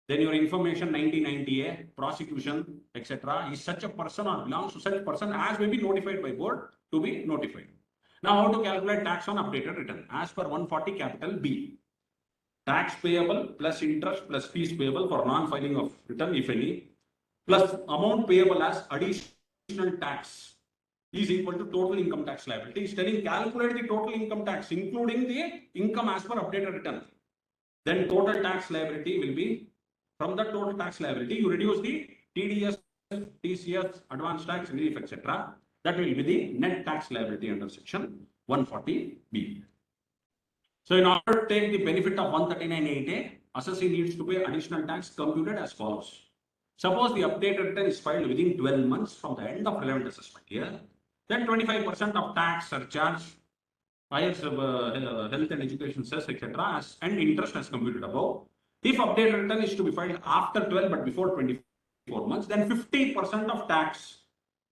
Then your information 1990A, prosecution, etc. is such a person or belongs to such person as may be notified by board to be notified. Now, how to calculate tax on updated return? As per 140 capital B. Tax payable plus interest plus fees payable for non-filing of return, if any, plus amount payable as additional tax is equal to total income tax liability. It's telling calculate the total income tax, including the income as per updated return. Then total tax liability will be, from the total tax liability, you reduce the TDS, TCS, advance tax, relief, etc. That will be the net tax liability under section 140B. So in order to take the benefit of 139(8)(a), assessee needs to pay additional tax computed as follows. Suppose the updated return is filed within 12 months from the end of relevant assessment year, then 25% of tax surcharge, higher health and education cess, etc. and interest as computed above. If updated return is to be filed after 12 but before 24 months, then 50% of tax,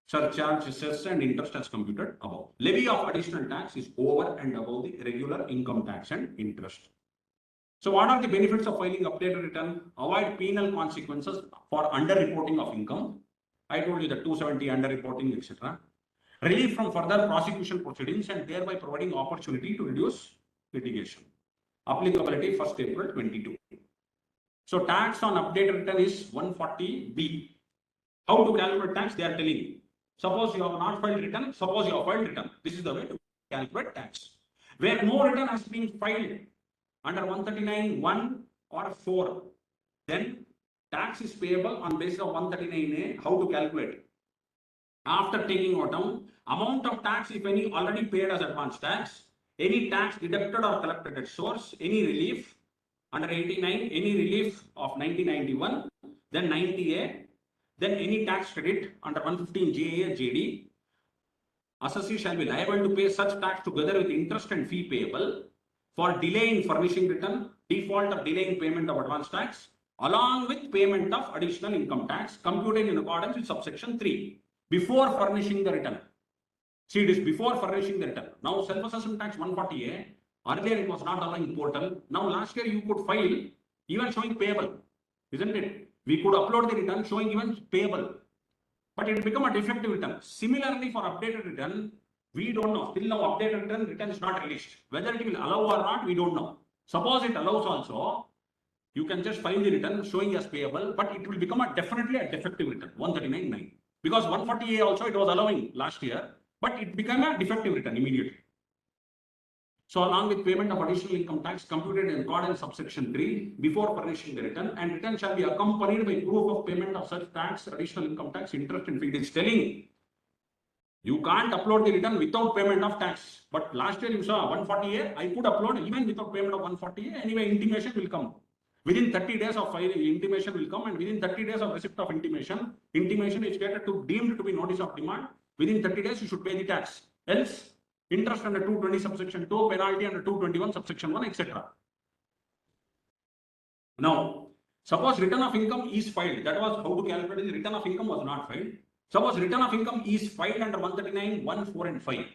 surcharge, cess and interest as computed above. Levy of additional tax is over and above the regular income tax and interest. So what are the benefits of filing updated return? Avoid penal consequences for underreporting of income. I told you the 270 underreporting, etc. Relief from further prosecution proceedings and thereby providing opportunity to reduce litigation. Applicability 1st April 22. So tax on updated return is 140B. How to calculate tax? They are telling you. Suppose you have not filed return, suppose you have filed return. This is the way to calculate tax. Where no return has been filed under 139(1) or 4, then tax is payable on basis of 139(a). How to calculate? After taking account amount of tax, if any, already paid as advance tax, any tax deducted or collected at source, any relief under 89, any relief of 1991, then 90A, then any tax credit under 115 JA JD, assessee shall be liable to pay such tax together with interest and fee payable for delay in furnishing return, default or delay in payment of advance tax, along with payment of additional income tax computed in accordance with subsection 3 before furnishing the return. See, it is before furnishing the return. Now, self-assessment tax 140A, earlier it was not allowing portal. Now, last year you could file even showing payable, isn't it? We could upload the return showing even payable, but it become a defective return. Similarly, for updated return, We don't know. Still now updated return is not released. Whether it will allow or not, we don't know. Suppose it allows also, you can just file the return showing as payable, but it will become definitely a defective return, 139.9. Because 140A also it was allowing last year, but it became a defective return immediately. So along with payment of additional income tax computed in accordance subsection 3 before furnishing the return, and return shall be accompanied by proof of payment of such tax, additional income tax, interest and fee. It is telling you can't upload the return without payment of tax. But last year you saw 140A, I could upload even without payment of 140A. Anyway, intimation will come. Within 30 days of filing, intimation will come, and within 30 days of receipt of intimation, intimation is stated to deemed to be notice of demand. Within 30 days, you should pay the tax. Else, interest under 220 subsection 2, penalty under 221 subsection 1, etc. Now, suppose return of income is filed. That was how to calculate the return of income was not filed. Suppose return of income is filed under 139, 1, 4 and 5.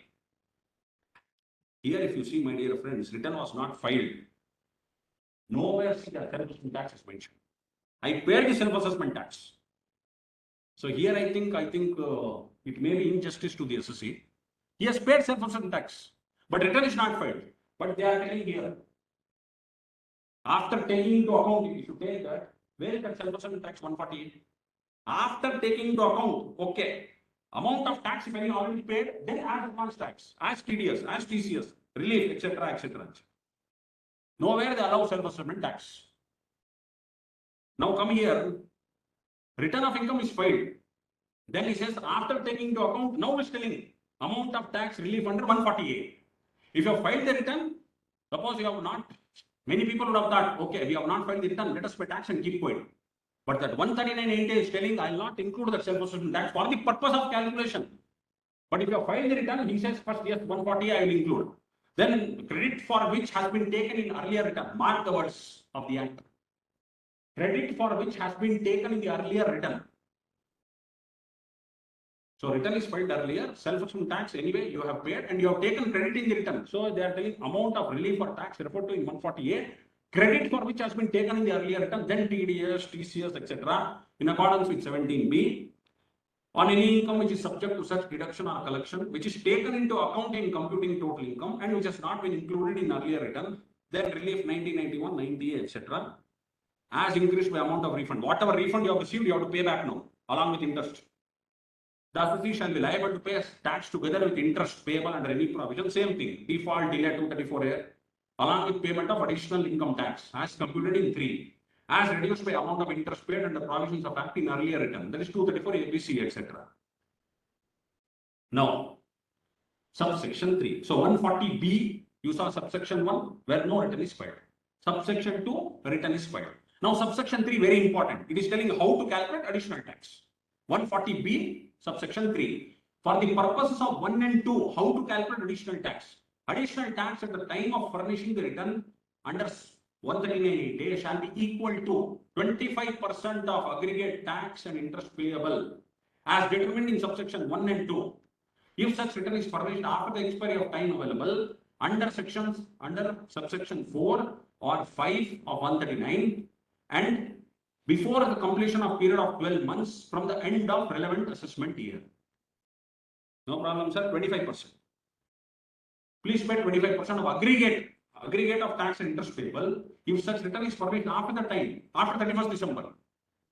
Here if you see, my dear friends, return was not filed. Nowhere see the self-assessment tax is mentioned. I paid the self-assessment tax. So here I think it may be injustice to the assessee. He has paid self-assessment tax, but return is not filed. But they are telling here, after taking into account, if you take that, where is that self-assessment tax 148? After taking into account, okay, amount of tax if any already paid, then add advance tax, as TDS, as TCS, relief, etc., etc. Nowhere they allow self-assessment tax. Now come here, return of income is filed. Then he says, after taking into account, now it's telling amount of tax relief under 148. If you have filed the return, suppose you have not, many people would have thought, okay, we have not filed the return, let us pay tax and keep going. But that 139.8 is telling, I will not include that self-assessment tax for the purpose of calculation. But if you have filed the return, he says, first, yes, 140 I will include. Then credit for which has been taken in earlier return, mark the words of the act. Credit for which has been taken in the earlier return. So return is filed earlier, self-assessment tax anyway you have paid and you have taken credit in the return. So they are telling amount of relief or tax referred to in 148, credit for which has been taken in the earlier return, then TDS, TCS, etc. in accordance with 17B. On any income which is subject to such deduction or collection, which is taken into account in computing total income and which has not been included in earlier return, then relief 1991, 90, etc. as increased by amount of refund. Whatever refund you have received, you have to pay back now, along with interest. The assessee shall be liable to pay tax together with interest payable under any provision. Same thing, default, delay 234A, along with payment of additional income tax as computed in 3, as reduced by amount of interest paid under provisions of act in earlier return. That is 234 ABC, etc. Now, subsection 3. So 140B, you saw subsection 1, where no return is filed. Subsection 2, return is filed. Now, subsection 3, very important. It is telling how to calculate additional tax. 140B, subsection 3. For the purposes of 1 and 2, how to calculate additional tax? Additional tax at the time of furnishing the return under 139A shall be equal to 25% of aggregate tax and interest payable as determined in subsection 1 and 2. If such return is furnished after the expiry of time available under subsection 4 or 5 of 139 and before the completion of period of 12 months from the end of relevant assessment year. No problem, sir. 25%. Please pay 25% of aggregate of tax and interest payable if such return is furnished after the time, after 31st December.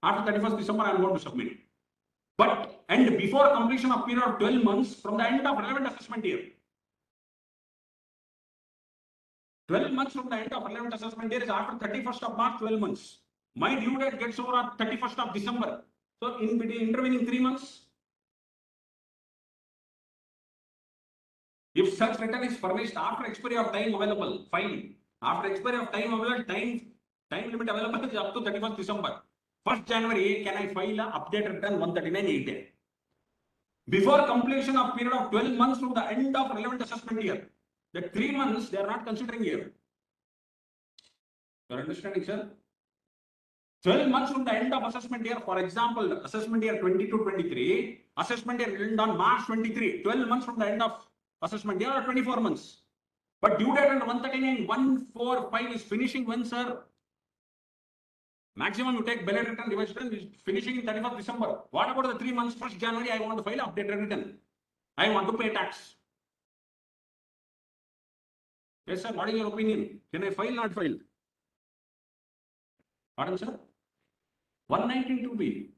After 31st December, I am going to submit. But and before completion of period of 12 months from the end of relevant assessment year. 12 months from the end of relevant assessment year is after 31st of March, 12 months. My due date gets over on 31st of December. So in between intervening 3 months, if such return is furnished after expiry of time available, fine. After expiry of time available, time limit available is up to 31st December. 1st January, can I file a update return 139.8? Before completion of period of 12 months from the end of relevant assessment year. That 3 months they are not considering here. You are understanding, sir? 12 months from the end of assessment year, for example, assessment year 22-23, assessment year end on March 23, 12 months from the end of assessment year or 24 months. But due date under 139.145 is finishing when, sir? Maximum you take balance return, revised return is finishing in 31st December. What about the 3 months? 1st January, I want to file updated return. I want to pay tax. Yes, sir. What is your opinion? Can I file, not file? Pardon, sir? 192B.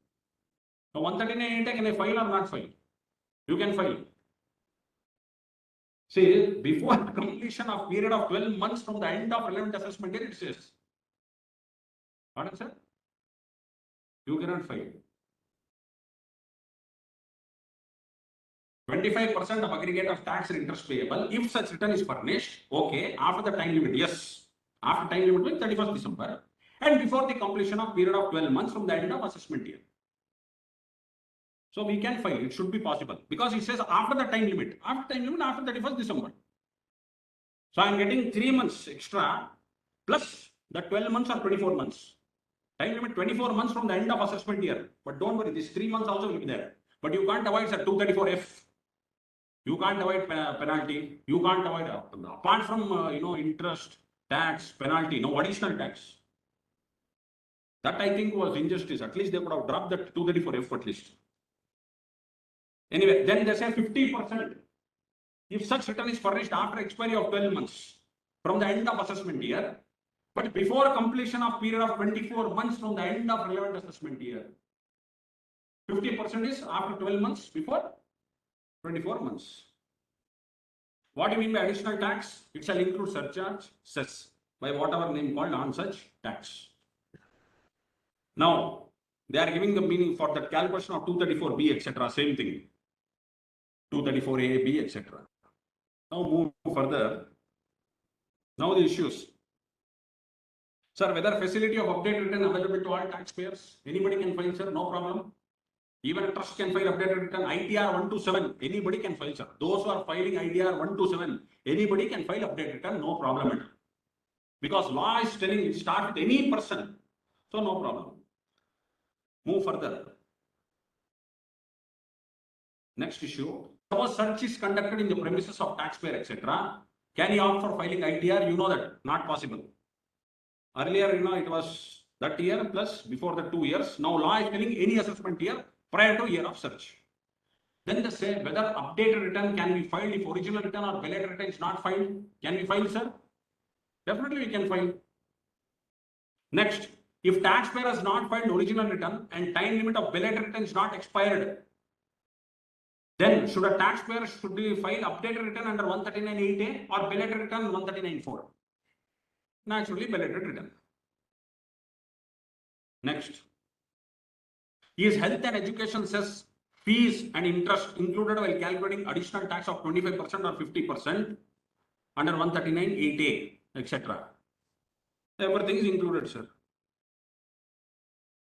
So 139 can I file or not file? You can file. See, before completion of period of 12 months from the end of relevant assessment year, it says. Pardon, sir? You cannot file. 25% of aggregate of tax and interest payable. If such return is furnished, okay, after the time limit, yes. After time limit, 31st December. And before the completion of period of 12 months from the end of assessment year. So we can file, it should be possible. Because it says after the time limit. After 31st December. So I am getting 3 months extra plus the 12 months or 24 months. Time limit 24 months from the end of assessment year. But don't worry, this 3 months also will be there. But you can't avoid 234F. You can't avoid penalty. You can't avoid, apart from, interest, tax, penalty, no additional tax. That I think was injustice. At least they could have dropped that 234F at least. Anyway, then they say 50%. If such return is furnished after expiry of 12 months from the end of assessment year, but before completion of period of 24 months from the end of relevant assessment year. 50% is after 12 months, before 24 months. What do you mean by additional tax? It shall include surcharge, cess, by whatever name called on such tax. Now, they are giving the meaning for that calculation of 234B, etc. Same thing. 234A, B, etc. Now move further. Now the issues. Sir, whether facility of update return available to all taxpayers? Anybody can file, sir, no problem. Even a trust can file updated return. ITR 127, anybody can file, sir. Those who are filing ITR 127, anybody can file updated return, no problem at all. Because law is telling you start with any person, so no problem. Move further. Next issue. Suppose search is conducted in the premises of taxpayer, etc. Can he opt for filing ITR? You know that, not possible. Earlier, it was that year plus before the 2 years. Now law is telling any assessment year prior to year of search. Then they say whether updated return can be filed if original return or belated return is not filed. Can we file, sir? Definitely we can file. Next, if taxpayer has not filed original return and time limit of belated return is not expired, then should a taxpayer file updated return under 139.8A or belated return 139.4? Naturally, belated return. Next, is health and education cess fees and interest included while calculating additional tax of 25% or 50% under 139.8A, etc. Everything is included, sir.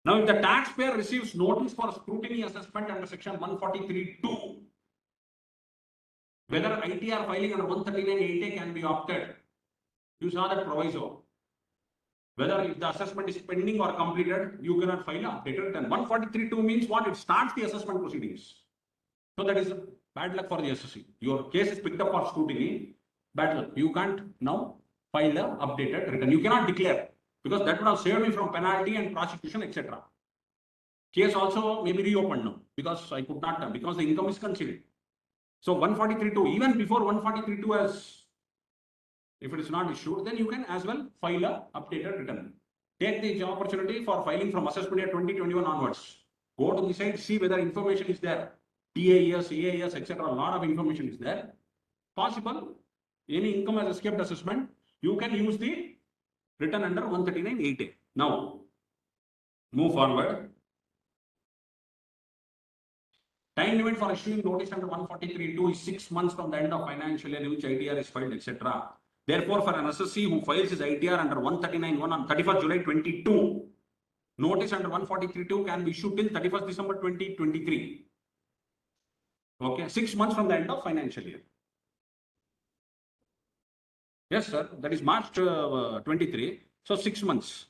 Now, if the taxpayer receives notice for scrutiny assessment under section 143(2), whether ITR filing under 139.8A can be opted. You saw that proviso. Whether if the assessment is pending or completed, you cannot file an updated return. 143(2) means what? It starts the assessment proceedings. So that is bad luck for the SSC. Your case is picked up for scrutiny. Bad luck. You can't now file an updated return. You cannot declare because that would have saved me from penalty and prosecution, etc. Case also may be reopened now because I could not, because the income is concealed. So 143(2), even before 143(2) as if it is not issued, then you can as well file a updated return. Take the opportunity for filing from assessment year 2021 onwards. Go to the site, see whether information is there. TAES, EAS, etc. A lot of information is there. Possible, any income has escaped assessment, you can use the return under 139.8A. Now, move forward. Time limit for issuing notice under 143(2) is 6 months from the end of financial year in which ITR is filed, etc. Therefore, for an assessee who files his ITR under 139(1) on 31st July 22, notice under 143(2) can be issued till 31st December 2023. Okay, 6 months from the end of financial year. Yes, sir, that is March 23. So 6 months.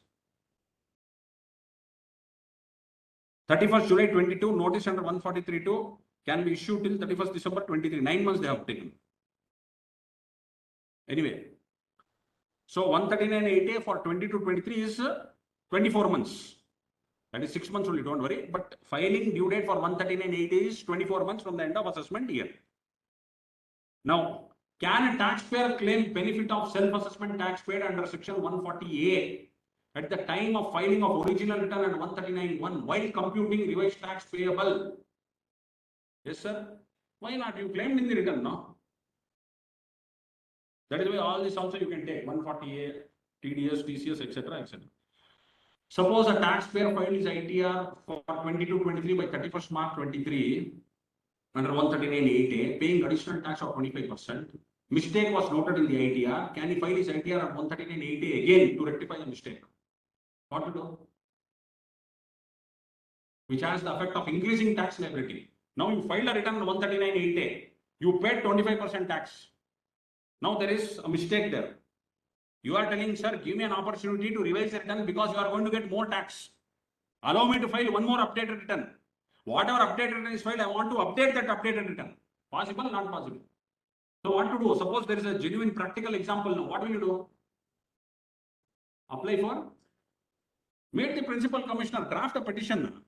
31st July 22, notice under 143(2) can be issued till 31st December 23. 9 months they have taken. Anyway, so 139.8A for 22-23 is 24 months. That is 6 months only, don't worry. But filing due date for 139.8A is 24 months from the end of assessment year. Now, Can a taxpayer claim benefit of self-assessment tax paid under section 140A at the time of filing of original return and 139(1) while computing revised tax payable? Yes, sir. Why not? You claimed in the return, no? That is why all this also you can take 140A, TDS, TCS, etc., etc. Suppose a taxpayer filed his ITR for 22-23 by 31st March 23 under 139(8)A, paying additional tax of 25%. Mistake was noted in the ITR. Can he file his ITR at 139(8)A again to rectify the mistake? What to do? Which has the effect of increasing tax liability. Now you filed a return on 139(8)A. You paid 25% tax. Now there is a mistake there. You are telling, sir, give me an opportunity to revise the return because you are going to get more tax. Allow me to file one more updated return. Whatever updated return is filed, I want to update that updated return. Possible, not possible. So what to do? Suppose there is a genuine practical example now. What will you do? Apply for? Meet the principal commissioner, draft a petition.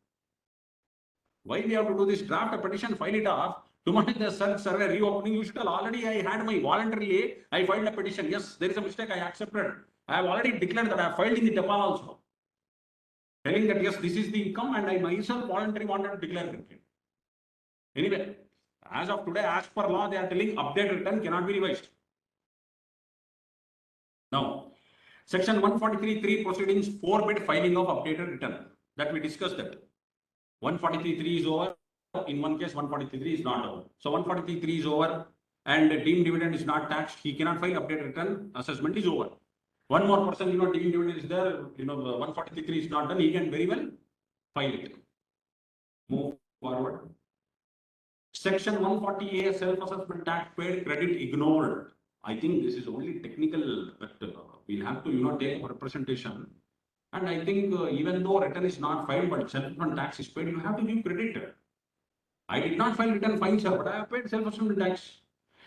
Why we have to do this? Draft a petition, file it off. Tomorrow the survey reopening, you should tell already I had my voluntarily, I filed a petition. Yes, there is a mistake, I accepted. I have already declared that I have filed in the DEPA also. Telling that yes, this is the income and I myself voluntarily wanted to declare it. Anyway, as of today, as per law, they are telling updated return cannot be revised. Now, section 143(3) proceedings forbid filing of updated return. That we discussed that. 143(3) is over. In one case, 143(3) is not over. So 143(3) is over and deemed dividend is not taxed. He cannot file updated return. Assessment is over. One more person, deemed dividend is there. 143(3) is not done. He can very well file it. Move forward. Section 140A, self-assessment tax paid, credit ignored. I think this is only technical, but we'll have to, take a representation. And I think even though return is not filed, but self-assessment tax is paid, you have to give credit. I did not file return, fine, sir, but I have paid self-assessment tax.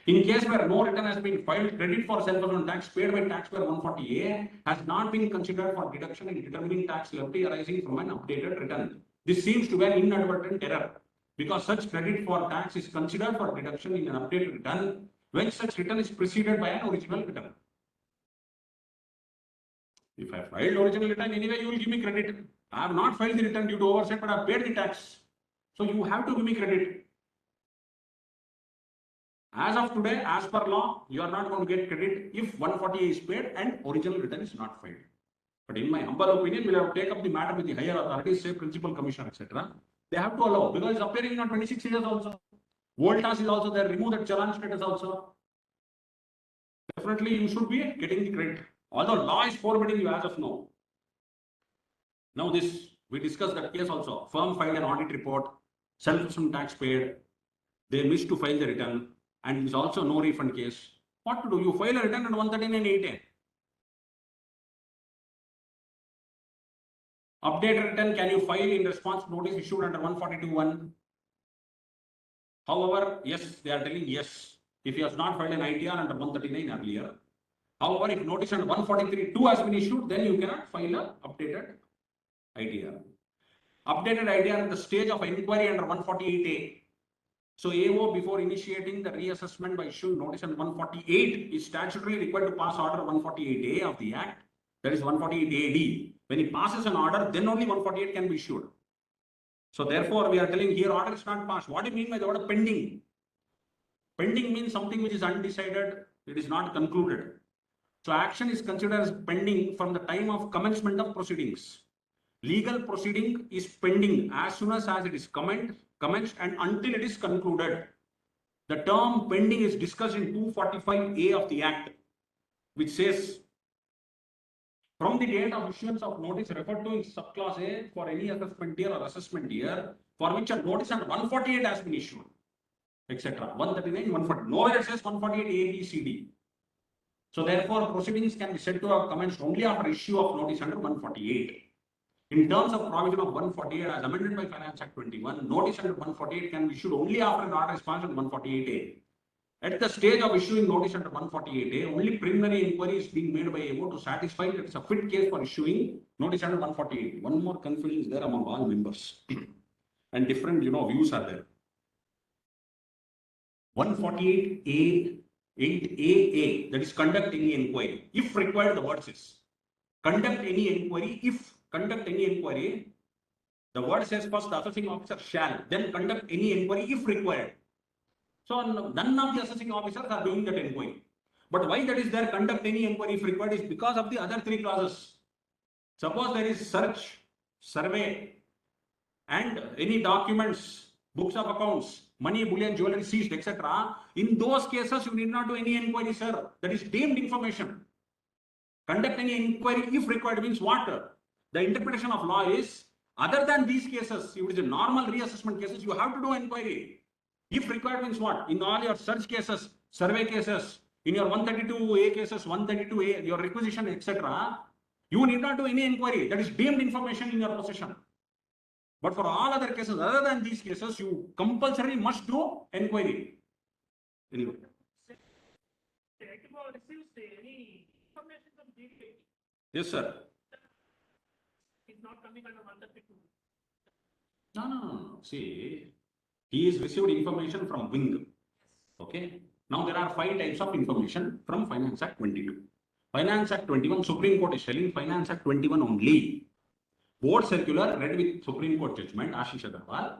In case where no return has been filed, credit for self-assessment tax paid by taxpayer 140A has not been considered for deduction in determining tax liability arising from an updated return. This seems to be an inadvertent error because such credit for tax is considered for deduction in an updated return when such return is preceded by an original return. If I filed original return, anyway, you will give me credit. I have not filed the return due to oversight, but I have paid the tax. So you have to give me credit. As of today, as per law, you are not going to get credit if 140A is paid and original return is not filed. But in my humble opinion, we'll have to take up the matter with the higher authorities, say principal commissioner, etc. They have to allow because it's appearing in 26 years also. Voltas is also there. Remove that challan status also. Definitely, you should be getting the credit. Although law is forbidding you as of now. Now this, we discussed that case also. Firm filed an audit report, self-assessment tax paid. They missed to file the return and it is also no refund case. What to do? You file a return on 139(8)A. Updated return, can you file in response to notice issued under 142(1)? However, yes, they are telling yes. If he has not filed an ITR under 139 earlier. However, if notice under 143(2) has been issued, then you cannot file a updated ITR. Updated ITR at the stage of inquiry under 148A. So AO, before initiating the reassessment by issuing notice under 148, is statutorily required to pass order 148A of the Act. That is 148AD. When he passes an order, then only 148 can be issued. So therefore, we are telling here order is not passed. What do you mean by the word pending? Pending means something which is undecided, it is not concluded. So action is considered as pending from the time of commencement of proceedings. Legal proceeding is pending as soon as it is commenced and until it is concluded. The term pending is discussed in 245A of the Act, which says, from the date of issuance of notice referred to in subclass A for any assessment year or assessment year for which a notice under 148 has been issued, etc. 139, 140. Nowhere it says 148A, B, C, D. So therefore, proceedings can be said to have commenced only after issue of notice under 148. In terms of provision of 148 as amended by Finance Act 21, notice under 148 can be issued only after an order is passed under 148A. At the stage of issuing notice under 148A, only preliminary inquiry is being made by AO to satisfy that it's a fit case for issuing notice under 148. One more confusion is there among all members. And different views are there. 148A 8AA, that is conduct any inquiry. If required, the word says conduct any inquiry. If conduct any inquiry, the word says first the assessing officer shall, then conduct any inquiry if required. So none of the assessing officers are doing that inquiry. But why that is there, conduct any inquiry if required, is because of the other three clauses. Suppose there is search, survey, and any documents, books of accounts, money, bullion, jewelry seized, etc. In those cases, you need not do any inquiry, sir. That is deemed information. Conduct any inquiry if required means what? The interpretation of law is, other than these cases, if it is a normal reassessment cases, you have to do inquiry. If required means what? In all your search cases, survey cases, in your 132A cases, 132A, your requisition, etc., you need not do any inquiry. That is deemed information in your possession. But for all other cases, other than these cases, you compulsory must do inquiry. Anyway. Yes, sir. It's not coming under 132. No. See, he is received information from wing. Okay. Now there are 5 types of information from Finance Act 22. Finance Act 21, Supreme Court is telling Finance Act 21 only. Board circular read with Supreme Court judgment, Ashish Agarwal.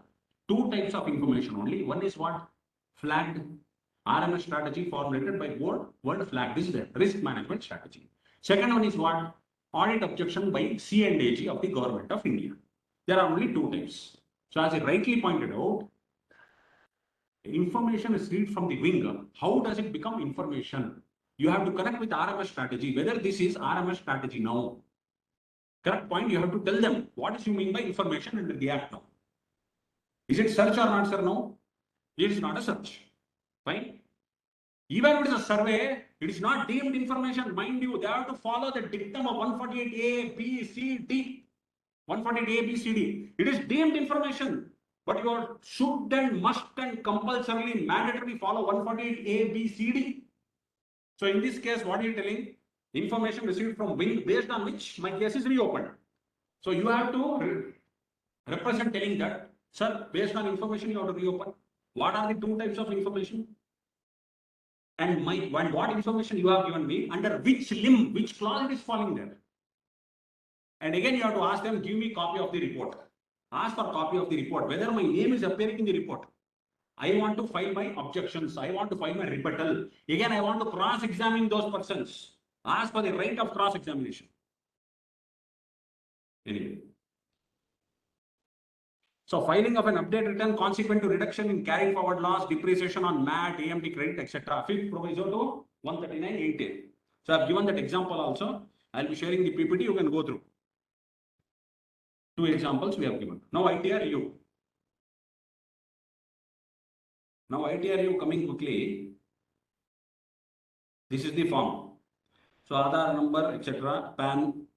2 types of information only. One is what? Flagged. RMS strategy formulated by board. Word flagged is there. Risk management strategy. Second one is what? Audit objection by C&AG of the Government of India. There are only 2 types. So as I rightly pointed out, information is read from the wing. How does it become information? You have to connect with RMS strategy, whether this is RMS strategy now. Correct point, you have to tell them what is you mean by information and react now. Is it search or not, sir? No, it is not a search. Fine. Even if it is a survey, it is not deemed information. Mind you, they have to follow the dictum of 148A, B, C, D. 148A, B, C, D. It is deemed information. But you should and must and compulsorily mandatorily follow 148A, B, C, D. So in this case, what are you telling? Information received from wing based on which my case is reopened. So you have to represent telling that, sir, based on information you have to reopen. What are the 2 types of information? And what information you have given me, under which limb, which clause it is falling there. And again, you have to ask them, give me copy of the report. Ask for copy of the report, whether my name is appearing in the report. I want to file my objections. I want to file my rebuttal. Again, I want to cross-examine those persons. Ask for the right of cross-examination. Anyway. So filing of an update return consequent to reduction in carry forward loss, depreciation on MAT, AMT credit, etc. Fifth proviso to 139.8A. So I've given that example also. I'll be sharing the PPT. You can go through. 2 examples we have given. Now ITRU. Now ITRU coming quickly. This is the form. So Aadhaar number, etc. PAN.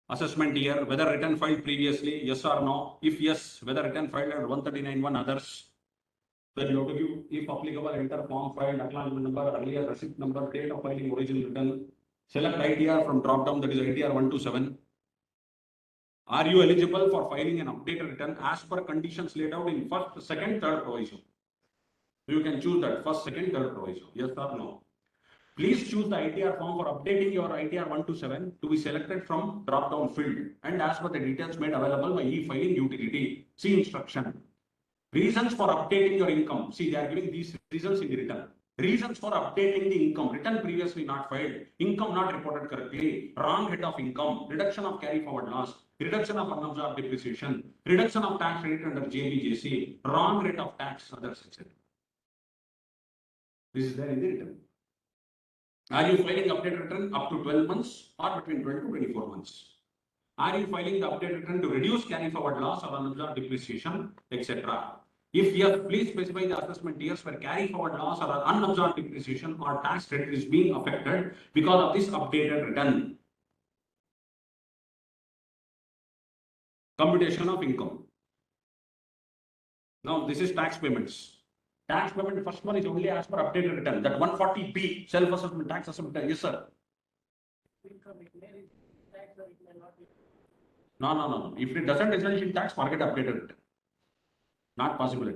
Assessment year, whether return filed previously, yes or no. If yes, whether return filed under 139(1) others. Then you have to give, if applicable, enter form filed, acknowledgement number, earlier receipt number, date of filing, original return. Select ITR from drop down, that is ITR 127. Are you eligible for filing an updated return as per conditions laid out in first, second, third proviso? You can choose that first, second, third proviso. Yes or no? Please choose the ITR form for updating your ITR 127 to be selected from drop-down field and as per the details made available by e-filing utility. See instruction. Reasons for updating your income. See, they are giving these reasons in the return. Reasons for updating the income. Return previously not filed. Income not reported correctly. Wrong head of income. Reduction of carry forward loss. Reduction of unabsorbed depreciation. Reduction of tax rate under JBJC. Wrong rate of tax, others, etc. This is there in the return. Are you filing updated return up to 12 months or between 12 to 24 months? Are you filing the updated return to reduce carry forward loss or unabsorbed depreciation, etc.? If yes, please specify the assessment years where carry forward loss or unabsorbed depreciation or tax rate is being affected because of this updated return. Computation of income. Now this is tax payments. Tax payment, first one is only as per updated return. That 140B, self-assessment, tax assessment. Yes, sir. No. If it doesn't result in tax, forget updated return. Not possible.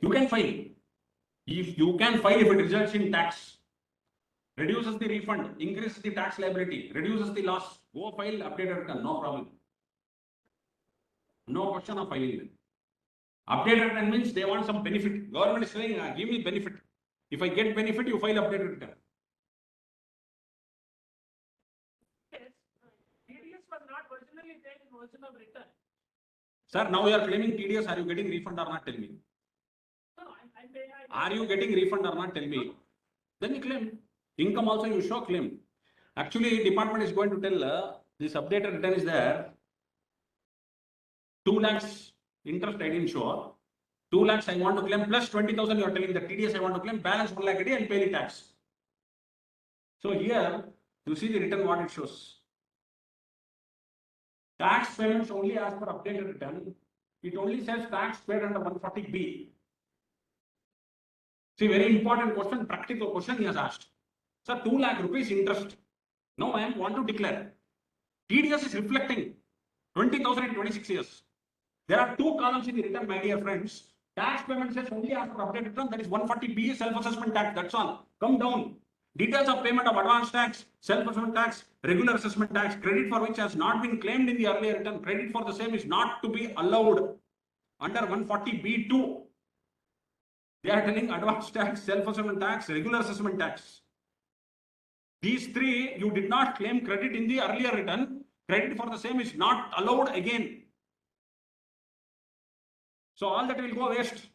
You can file. If you can file if it results in tax, reduces the refund, increases the tax liability, reduces the loss, go file updated return, no problem. No question of filing it. Updated return means they want some benefit. Government is saying, give me benefit. If I get benefit, you file updated return. Yes, TDS was not originally there in original return. Sir, now you are claiming TDS. Are you getting refund or not? Tell me. No, I pay. Are you getting refund or not? Tell me. Then you claim. Income also you show claim. Actually, department is going to tell this updated return is there. 2 lakhs interest I didn't show. 2 lakhs I want to claim plus 20,000 you are telling the TDS I want to claim, balance 1 lakh a day and pay the tax. So here you see the return what it shows. Tax payments only as per updated return. It only says tax paid under 140B. See, very important question, practical question he has asked. Sir, 2 lakh rupees interest. Now I want to declare. TDS is reflecting 20,000 in 26 years. There are 2 columns in the return, my dear friends. Tax payment says only as per updated return, that is 140B self-assessment tax, that's all. Come down. Details of payment of advance tax, self-assessment tax, regular assessment tax, credit for which has not been claimed in the earlier return, credit for the same is not to be allowed under 140B2. They are telling advance tax, self-assessment tax, regular assessment tax. These 3, you did not claim credit in the earlier return, credit for the same is not allowed again. So all that will go waste.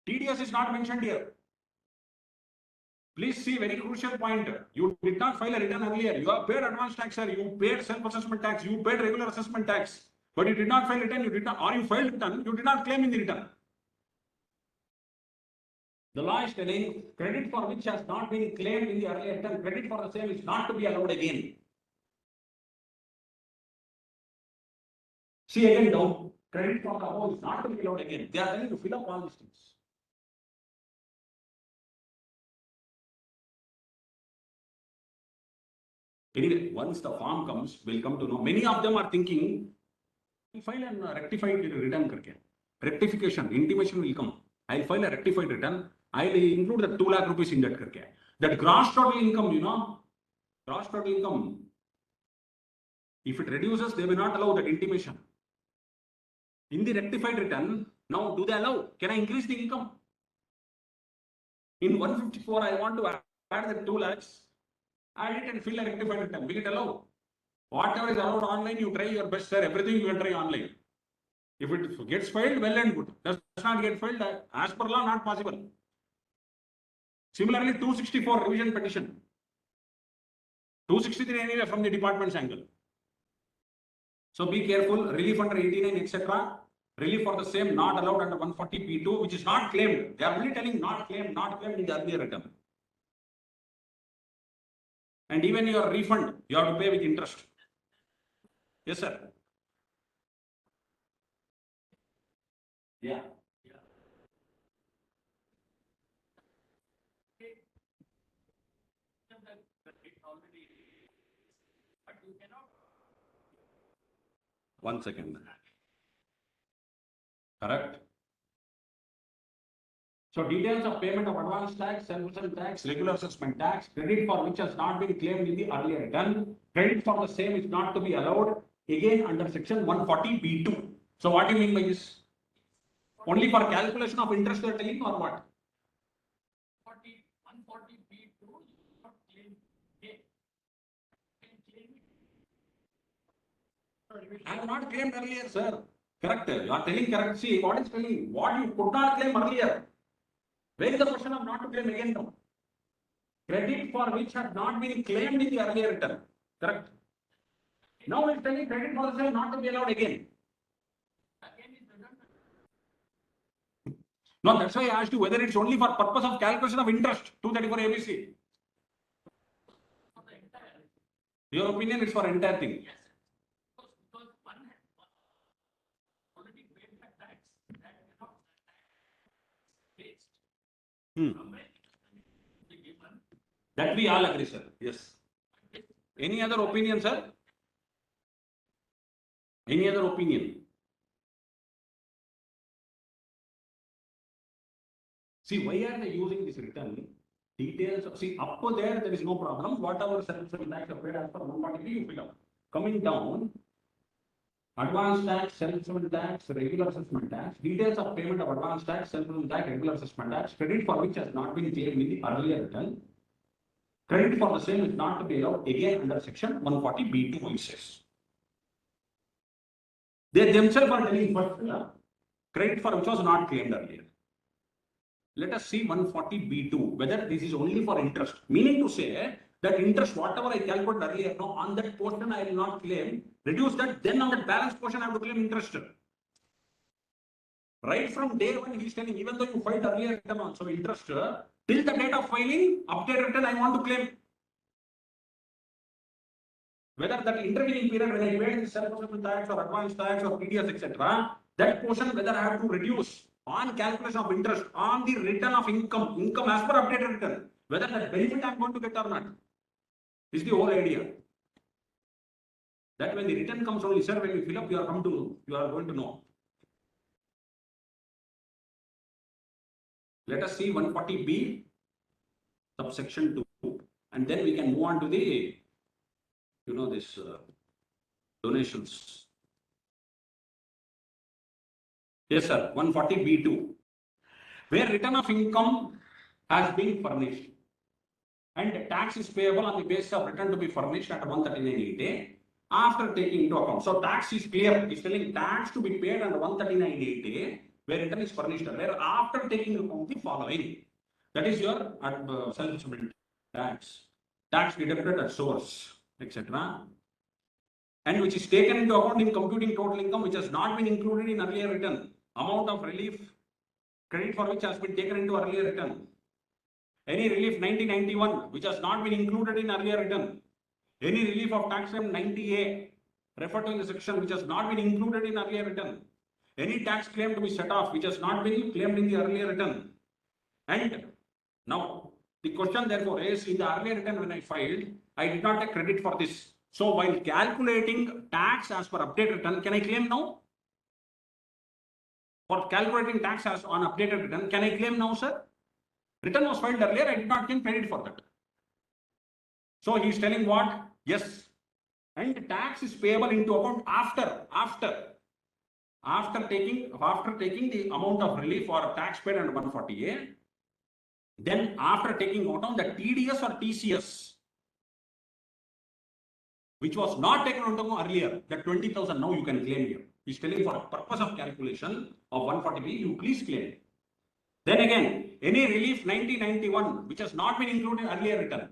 TDS is not mentioned here. Please see very crucial point. You did not file a return earlier. You have paid advance tax, sir. You paid self-assessment tax. You paid regular assessment tax. But you did not file return. You did not, or you filed return. You did not claim in the return. The law is telling credit for which has not been claimed in the earlier return, credit for the same is not to be allowed again. See again down. Credit for the above is not to be allowed again. They are telling to fill up all these things. Anyway, once the form comes, we'll come to know. Many of them are thinking, I'll file and rectified return. Karke. Rectification, intimation will come. I'll file a rectified return. I'll include the 2 lakh rupees in that. Karke. That gross total income, gross total income. If it reduces, they will not allow that intimation. In the rectified return, now do they allow? Can I increase the income? In 154, I want to add the 2 lakhs. Add it and fill a rectified return. Will it allow? Whatever is allowed online, you try your best, sir. Everything you can try online. If it gets filed, well and good. Does not get filed, as per law, not possible. Similarly, 264 revision petition. 263 anyway from the department's angle. So be careful. Relief under 89, etc. Relief for the same not allowed under 140B2, which is not claimed. They are only telling not claimed in the earlier return. And even your refund, you have to pay with interest. Yes, sir. Yeah. One second. Correct. So details of payment of advance tax, self-assessment tax, regular assessment tax, credit for which has not been claimed in the earlier return, credit for the same is not to be allowed again under section 140B2. So what do you mean by this? Only for calculation of interest you are telling or what? 140B2 not claim A. I have not claimed earlier, sir. Correct. You are telling correct. See, what is telling? What you could not claim earlier. Where is the question of not to claim again now? Credit for which had not been claimed in the earlier return. Correct. Now it's telling credit for the same not to be allowed again. No, that's why I asked you whether it's only for purpose of calculation of interest. 234 ABC. Your opinion is for entire thing. Yes. Because one has already paid the tax. That cannot waste. That we all agree, sir. Yes. Any other opinion, sir? Any other opinion? See, why are they using this return? Details, see, up to there is no problem. Whatever self-assessment tax are paid as per 140B, you fill up. Coming down, advance tax, self-assessment tax, regular assessment tax, details of payment of advance tax, self-assessment tax, regular assessment tax, credit for which has not been claimed in the earlier return. Credit for the same is not to be allowed again under section 140B2, it says. They themselves are telling first, credit for which was not claimed earlier. Let us see 140B2, whether this is only for interest. Meaning to say that interest, whatever I calculated earlier, no, on that portion I will not claim, reduce that, then on that balance portion I have to claim interest. Right from day one, he is telling, even though you filed earlier return also interest, till the date of filing, update return I want to claim. Whether that intervening period when I paid the self-assessment tax or advance tax or PDS, etc., that portion whether I have to reduce on calculation of interest on the return of income as per updated return, whether that benefit I am going to get or not. This is the whole idea. That when the return comes only, sir, when you fill up, you are going to know. Let us see 140B, subsection 2, and then we can move on to the, this donations. Yes, sir, 140B2, where return of income has been furnished and tax is payable on the basis of return to be furnished at 139.8A after taking into account. So tax is clear. It's telling tax to be paid under 139.8A where return is furnished, where after taking into account the following. That is your self-assessment tax deducted at source, etc. And which is taken into account in computing total income which has not been included in earlier return. Amount of relief, credit for which has been taken into earlier return. Any relief 1991 which has not been included in earlier return. Any relief of tax claim 90A referred to in the section which has not been included in earlier return. Any tax claim to be set off which has not been claimed in the earlier return. And now the question therefore is, in the earlier return when I filed, I did not take credit for this. So while calculating tax as per updated return, can I claim now? For calculating tax as on updated return, can I claim now, sir? Return was filed earlier, I did not claim credit for that. So he is telling what? Yes. And tax is payable into account after taking the amount of relief or tax paid under 140A. Then after taking account the TDS or TCS, which was not taken into account earlier, that 20,000 now you can claim here. He's telling for purpose of calculation of 140B, you please claim. Then again, any relief 1991 which has not been included in earlier return.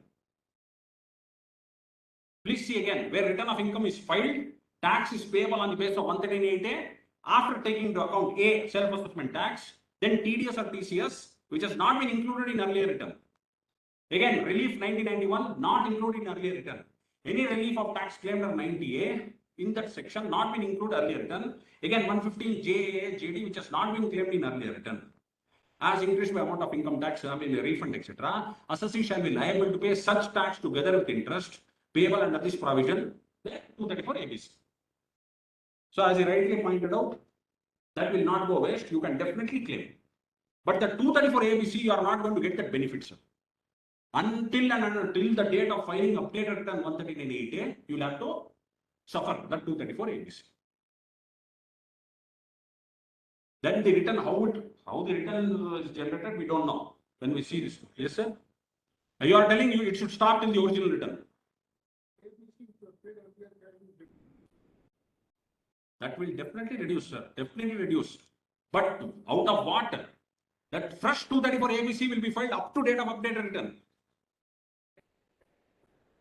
Please see again, where return of income is filed, tax is payable on the basis of 139.8A after taking into account A, self-assessment tax, then TDS or TCS, which has not been included in earlier return. Again, relief 1991 not included in earlier return. Any relief of tax claimed under 90A in that section not been included earlier return. Again, 115 JA, JD, which has not been claimed in earlier return. As increased by amount of income tax, refund, etc., assessee shall be liable to pay such tax together with interest payable under this provision, 234 ABC. So as I rightly pointed out, that will not go waste. You can definitely claim. But the 234 ABC, you are not going to get that benefit, sir. Until the date of filing updated return 139.8A, you will have to suffer that 234 ABC. Then the return, how the return is generated, we don't know. When we see this, yes, sir. You are telling you it should start in the original return. That will definitely reduce, sir. Definitely reduce. But out of what? That fresh 234 ABC will be filed up to date of updated return.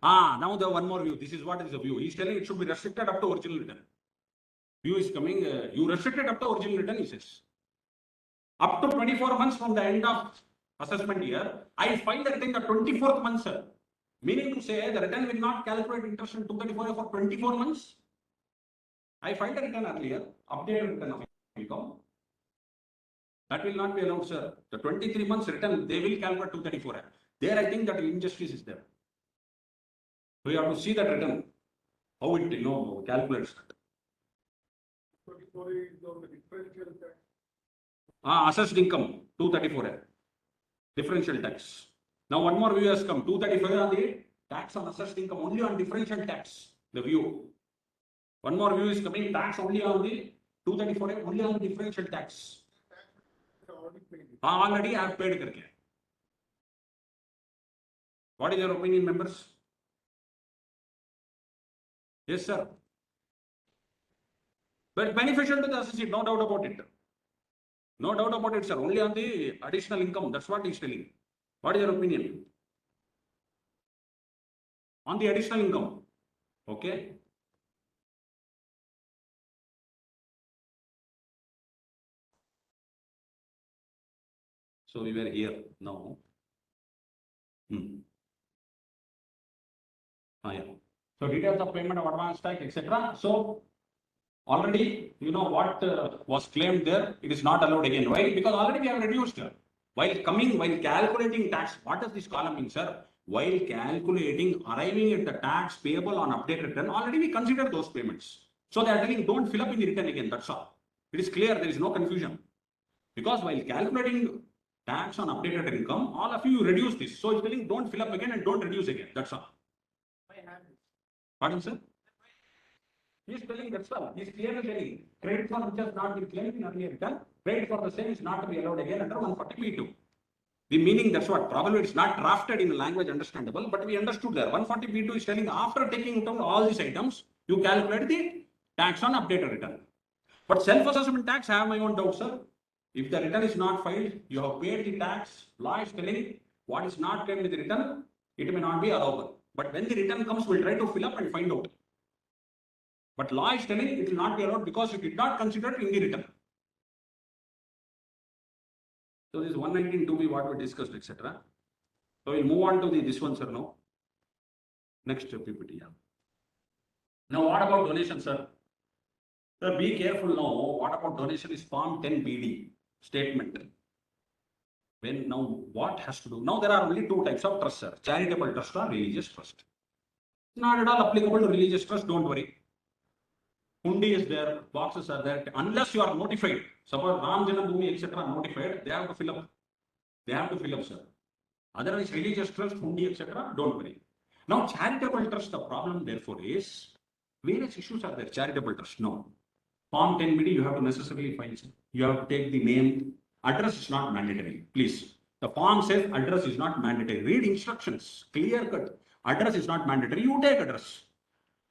Now the one more view. This is what is the view. He is telling it should be restricted up to original return. View is coming. You restricted up to original return, he says. Up to 24 months from the end of assessment year, I filed the return the 24th month, sir. Meaning to say the return will not calculate interest in 234 for 24 months. I filed the return earlier, updated return of income. That will not be allowed, sir. The 23 months return, they will calculate 234. There, I think that injustice is there. So you have to see that return, how it calculates that. 24 is on the differential tax. Assessed income 234. differential tax. Now one more view has come, 235 on the tax on assessed income, only on differential tax, the view. One more view is coming, tax only on the 234, only on the differential tax. Already I have paid karke. What is your opinion, members? Yes, sir. But beneficial to the associate, no doubt about it. No doubt about it, sir. Only on the additional income. That's what he's telling. What is your opinion? On the additional income. Okay. So we were here now. Yeah. So details of payment of advance tax, etc. So already, you know what was claimed there, it is not allowed again. Why? Because already we have reduced. While calculating tax, what does this column mean, sir? While calculating, arriving at the tax payable on updated return, already we consider those payments. So they are telling, don't fill up in the return again, that's all. It is clear, there is no confusion. Because while calculating tax on updated income, all of you reduce this. So it's telling, don't fill up again and don't reduce again, that's all. Pardon, sir? He is telling that's all. He is clearly telling credit for which has not been claimed in earlier return, credit for the same is not to be allowed again under 140B2. The meaning, that's what. Probably it's not drafted in a language understandable, but we understood there. 140B2 is telling after taking into account all these items, you calculate the tax on updated return. But self-assessment tax, I have my own doubt, sir. If the return is not filed, you have paid the tax, law is telling what is not claimed in the return, it may not be allowable. But when the return comes, we'll try to fill up and find out. But law is telling it will not be allowed because it did not consider it in the return. So this 119(2)B what we discussed, etc. So we'll move on to this one, sir, now. Next PPT. Yeah. Now what about donation, sir? Sir, be careful now. What about donation is Form 10BD statement. When now what has to do? Now there are only two types of trust, sir. Charitable trust or religious trust. Not at all applicable to religious trust, don't worry. Hundi is there, boxes are there. Unless you are notified, suppose Ram Janambhoomi, etc. notified, they have to fill up. They have to fill up, sir. Otherwise, religious trust, Hundi, etc. don't worry. Now, charitable trust, the problem therefore is, various issues are there. Charitable trust, no. Form 10BD, you have to necessarily file. You have to take the name. Address is not mandatory, please. The form says address is not mandatory. Read instructions, clear cut. Address is not mandatory. You take address.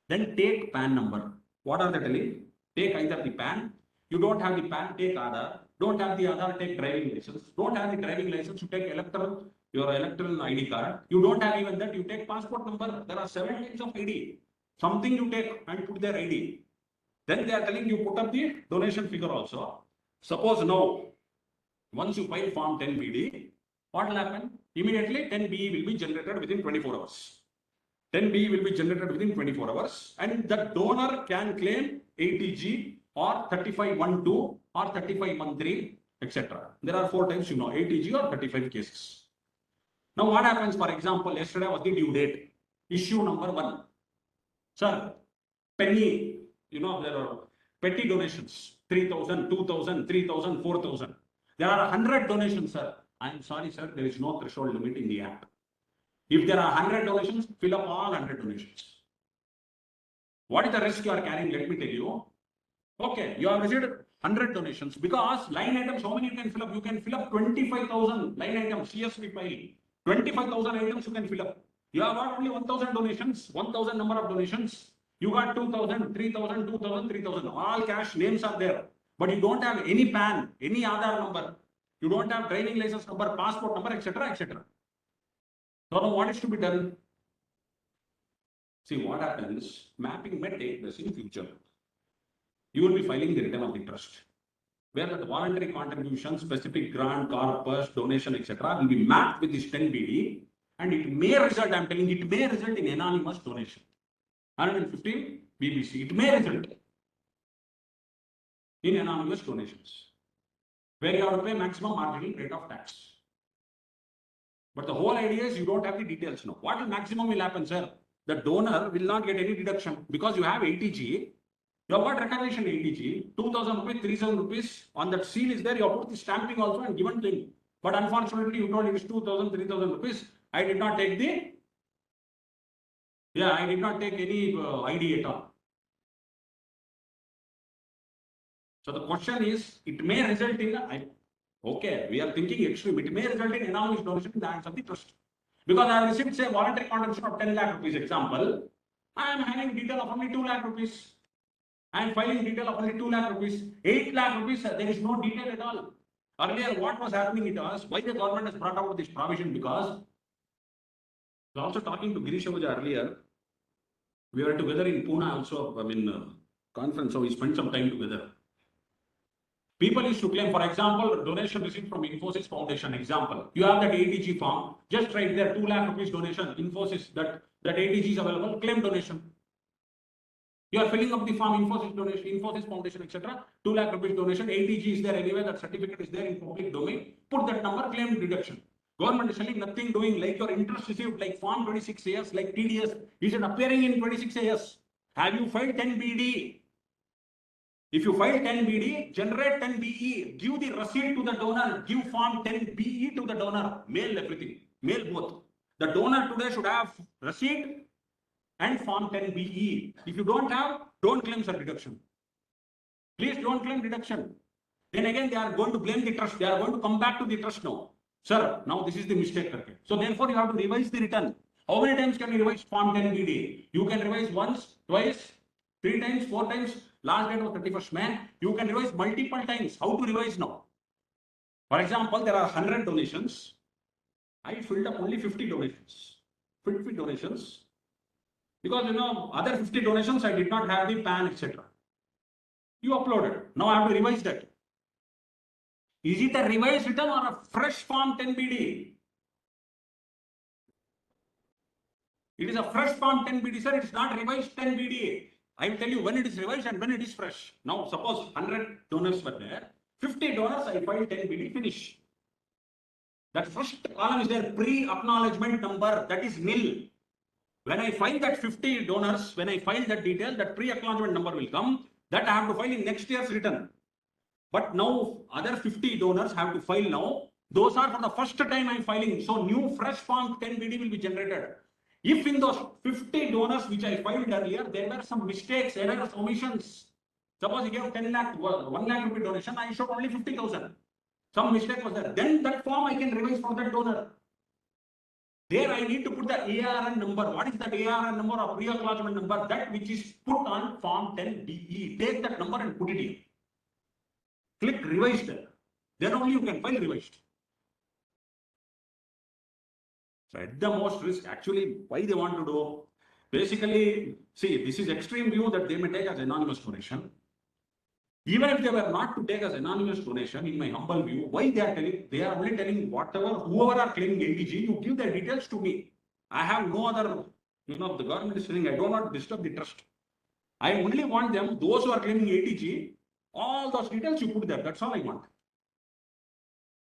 Then take PAN number. What are they telling? Take either the PAN. You don't have the PAN, take Aadhaar. Don't have the Aadhaar, take driving license. Don't have the driving license, you take your electoral ID card. You don't have even that, you take passport number. There are 7 types of ID. Something you take and put their ID. Then they are telling you put up the donation figure also. Suppose now, once you file Form 10BD, what will happen? Immediately 10BE will be generated within 24 hours. 10BE will be generated within 24 hours and the donor can claim 80G or 3512 or 3513, etc. There are 4 types, 80G or 35 cases. Now what happens, for example, yesterday was the due date. Issue number 1. Sir, penny, there are petty donations, 3,000, 2,000, 3,000, 4,000. There are 100 donations, sir. I am sorry, sir, there is no threshold limit in the act. If there are 100 donations, fill up all 100 donations. What is the risk you are carrying? Let me tell you. Okay, you have received 100 donations because line items, how many you can fill up? You can fill up 25,000 line items, CSV file. 25,000 items you can fill up. You have got only 1,000 donations, 1,000 number of donations. You got 2,000, 3,000, 2,000, 3,000. All cash names are there. But you don't have any PAN, any Aadhaar number. You don't have driving license number, passport number, etc., etc. So now what is to be done? See what happens, mapping may take place in future. You will be filing the return of the trust, where the voluntary contribution, specific grant, corpus, donation, etc. will be mapped with this 10BD and it may result, I am telling you, it may result in anonymous donation. 115 BBC, it may result in anonymous donations, where you have to pay maximum marginal rate of tax. But the whole idea is you don't have the details now. What maximum will happen, sir? The donor will not get any deduction because you have 80G. You have got recognition 80G, 2,000 rupees, 3,000 rupees. On that seal is there, you have put the stamping also and given to him. But unfortunately, you told it is 2,000, 3,000 rupees. I did not take the, I did not take any ID at all. So the question is, it may result in, okay, we are thinking extreme, it may result in enormous donation in the hands of the trust. Because I have received, say, voluntary contribution of 10 lakh rupees, example, I am having detail of only 2 lakh rupees. I am filing detail of only 2 lakh rupees. 8 lakh rupees, there is no detail at all. Earlier, what was happening it was, why the government has brought out this provision? Because, I was also talking to Girish Ahuja earlier, we were together in Pune also, conference, so we spent some time together. People used to claim, for example, donation received from Infosys Foundation, example. You have that ATG form, just write there 2 lakh rupees donation, Infosys, that ATG is available, claim donation. You are filling up the form, Infosys donation, Infosys Foundation, etc. 2 lakh rupees donation, ATG is there anyway, that certificate is there in public domain. Put that number, claim deduction. Government is telling nothing doing, like your interest received, like form 26 years, like TDS, is it appearing in 26 years? Have you filed 10 BD? If you file 10 BD, generate 10 BE, give the receipt to the donor, give form 10 BE to the donor, mail everything, mail both. The donor today should have receipt and form 10 BE. If you don't have, don't claim sir deduction. Please don't claim deduction. Then again, they are going to blame the trust. They are going to come back to the trust now. Sir, now this is the mistake. So therefore, you have to revise the return. How many times can you revise form 10 BD? You can revise once, twice, 3 times, 4 times. Last date of 31st May. You can revise multiple times. How to revise now? For example, there are 100 donations. I filled up only 50 donations. 50 donations. Because other 50 donations I did not have the PAN, etc. You uploaded. Now I have to revise that. Is it a revised return or a fresh form 10 BD? It is a fresh form 10 BD, sir. It is not revised 10 BD. I will tell you when it is revised and when it is fresh. Now, suppose 100 donors were there. 50 donors, I filed 10 BD, finish. That first column is there, pre-acknowledgement number, that is nil. When I file that 50 donors, when I file that detail, that pre-acknowledgement number will come. That I have to file in next year's return. But now other 50 donors have to file now. Those are for the first time I am filing. So new fresh form 10 BD will be generated. If in those 50 donors which I filed earlier, there were some mistakes, errors, omissions. Suppose you gave 10 lakh, 1 lakh rupee donation, I showed only 50,000. Some mistake was there. Then that form I can revise for that donor. There I need to put the ARN number. What is that ARN number or pre-acknowledgement number? That which is put on form 10BE. Take that number and put it here. Click revised there. Then only you can file revised. So at the most risk, actually, why they want to do? Basically, see, this is extreme view that they may take as anonymous donation. Even if they were not to take as anonymous donation, in my humble view, why they are telling? They are only telling whoever are claiming ATG, you give their details to me. I have no other, the government is saying I do not disturb the trust. I only want them, those who are claiming ATG, all those details you put there. That's all I want.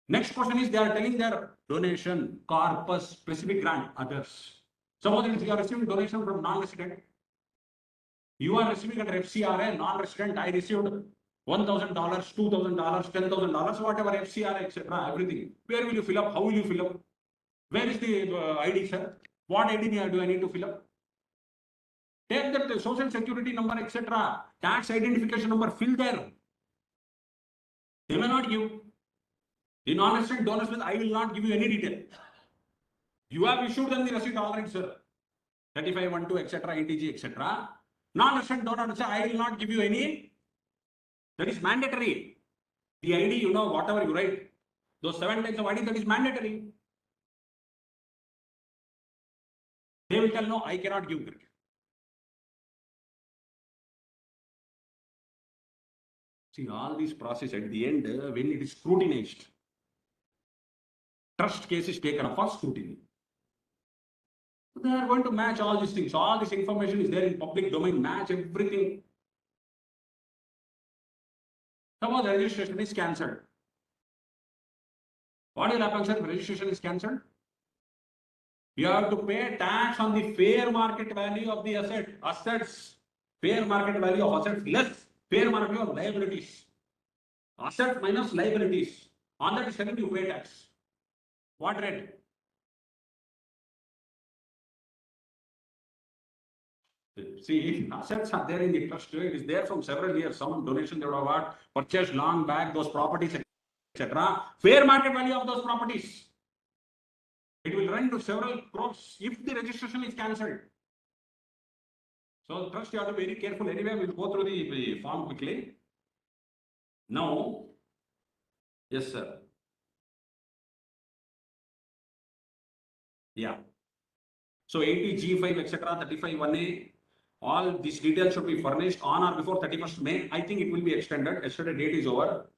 Next question is, they are telling their donation, corpus, specific grant, others. Suppose you are receiving donation from non-resident. You are receiving under FCRA, non-resident, I received $1,000, $2,000, $10,000, whatever FCRA, etc. Everything. Where will you fill up? How will you fill up? Where is the ID, sir? What ID do I need to fill up? Take that social security number, etc. Tax identification number, fill there. They may not give. The non-resident donors will, I will not give you any detail. You have issued them the receipt already, sir. 3512, etc., ATG, etc. Non-resident donor, sir, I will not give you any. That is mandatory. The ID, whatever you write, those 7 types of ID, that is mandatory. They will tell, no, I cannot give that. See, all these process at the end, when it is scrutinized, trust case is taken up for scrutiny. They are going to match all these things. All this information is there in public domain, match everything. Suppose registration is cancelled. What will happen, sir? Registration is cancelled. You have to pay tax on the fair market value of the asset. Assets, fair market value of assets less fair market value of liabilities. Asset minus liabilities. On that is telling you pay tax. What rate? See, if assets are there in the trust, it is there from several years. Some donation they would have got, purchased long back, those properties, etc. Fair market value of those properties. It will run to several crores if the registration is cancelled. So trust you have to be very careful. Anyway, we'll go through the form quickly. Now, yes, sir. Yeah. So 80G5, etc., 35(1)(a), all these details should be furnished on or before 31st May. I think it will be extended. Yesterday date is over.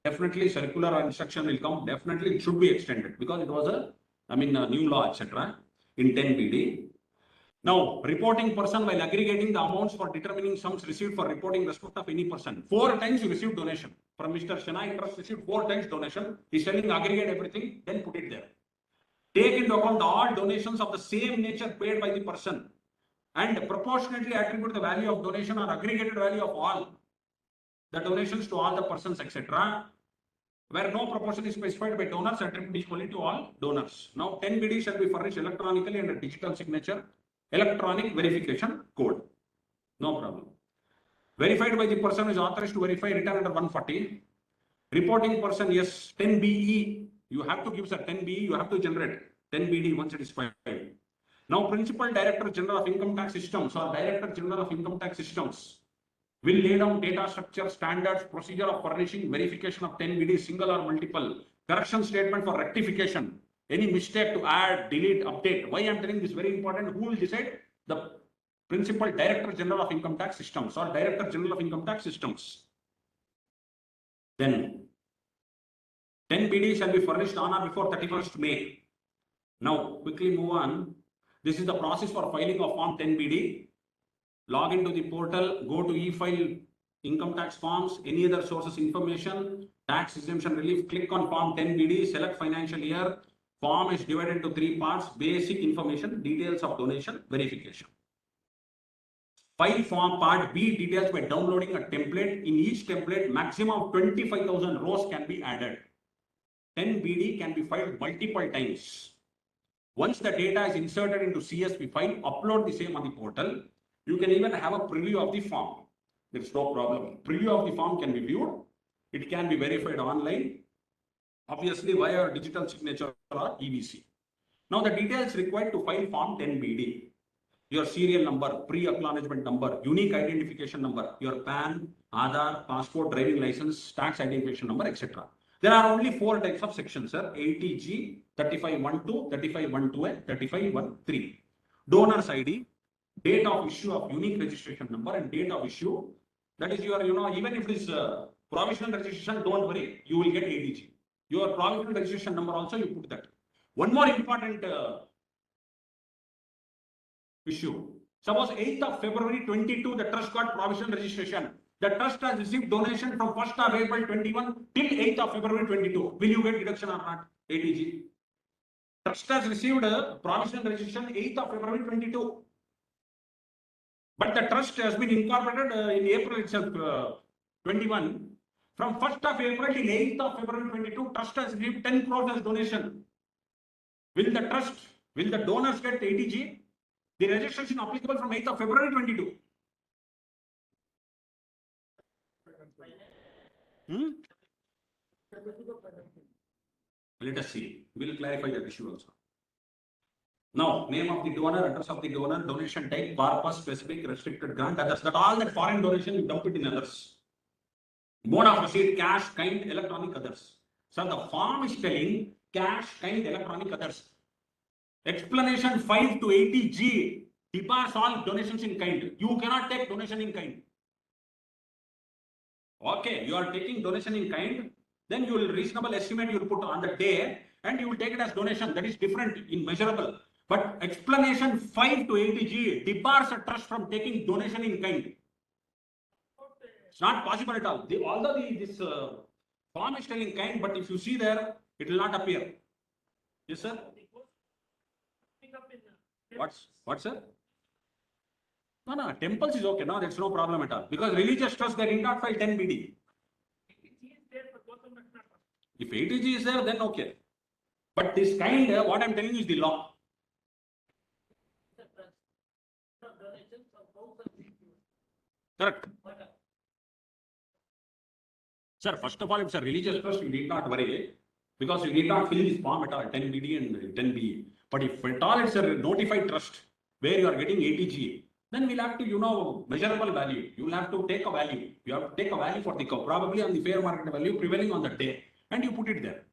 Definitely circular or instruction will come. Definitely it should be extended because it was a new law, etc. in 10BD. Now, reporting person while aggregating the amounts for determining sums received for reporting respect of any person. 4 times you received donation. From Mr. Shana, Trust received 4 times donation. He's telling aggregate everything, then put it there. Take into account all donations of the same nature paid by the person and proportionately attribute the value of donation or aggregated value of all the donations to all the persons, etc. Where no proportion is specified by donors, attribute equally to all donors. Now, 10BD shall be furnished electronically and a digital signature, electronic verification code. No problem. Verified by the person who is authorized to verify, written under 140. Reporting person, yes, 10BE. You have to give, sir, 10BE, you have to generate 10BD once it is filed. Now, Principal Director General of Income Tax Systems or Director General of Income Tax Systems will lay down data structure, standards, procedure of furnishing, verification of 10BD, single or multiple, correction statement for rectification, any mistake to add, delete, update. Why I am telling this very important, who will decide? The Principal Director General of Income Tax Systems or Director General of Income Tax Systems. Then 10BD shall be furnished on or before 31st May. Now, quickly move on. This is the process for filing of Form 10BD. Log into the portal, go to e-file income tax forms, any other sources information, tax exemption relief, click on Form 10BD, select financial year. Form is divided into 3 parts, basic information, details of donation, verification. File form part B details by downloading a template. In each template, maximum 25,000 rows can be added. 10BD can be filed multiple times. Once the data is inserted into CSV file, upload the same on the portal. You can even have a preview of the form. There is no problem. Preview of the form can be viewed. It can be verified online, obviously via digital signature or EBC. Now the details required to file Form 10BD. Your serial number, pre-acknowledgement number, unique identification number, your PAN, Aadhaar, passport, driving license, tax identification number, etc. There are only 4 types of sections, sir. 80G, 35(1)(2), 35(1)(2), 35(1)(3). Donor's ID, date of issue of unique registration number and date of issue. That is your, even if it is provisional registration, don't worry, you will get 80G. Your provisional registration number also, you put that. One more important issue. Suppose 8th of February 22, the trust got provisional registration. The trust has received donation from 1st of April 21 till 8th of February 22. Will you get deduction or not? 80G. Trust has received a provisional registration 8th of February 22. But the trust has been incorporated in April itself, 21. From 1st of April till 8th of February 22, trust has received 10 crores as donation. Will the donors get 80G? The registration applicable from 8th of February 22. Let us see. We'll clarify that issue also. Now, name of the donor, address of the donor, donation type, purpose, specific, restricted grant, others. That all that foreign donation, you dump it in others. Mode of receipt, cash, kind, electronic, others. So the form is telling cash, kind, electronic, others. Explanation 5 to 80G debars all donations in kind. You cannot take donation in kind. Okay, you are taking donation in kind, then you will reasonable estimate you will put on the day and you will take it as donation. That is different in measurable. But explanation 5 to 80G debars a trust from taking donation in kind. It's not possible at all. Although this form is telling kind, but if you see there, it will not appear. Yes, sir? What, sir? No, temples is okay. No, that's no problem at all. Because religious trust, they did not file 10BD. If 80G is there, then okay. But this kind, what I'm telling you is the law. Donations of homes and vehicles. Correct. Sir, first of all, if it's a religious trust, you need not worry because you need not fill this form at all, 10BD and 10BE. But if at all it's a notified trust where you are getting 80G, then we'll have to, measurable value. You will have to take a value. You have to take a value for the cow, probably on the fair market value prevailing on the day, and you put it there.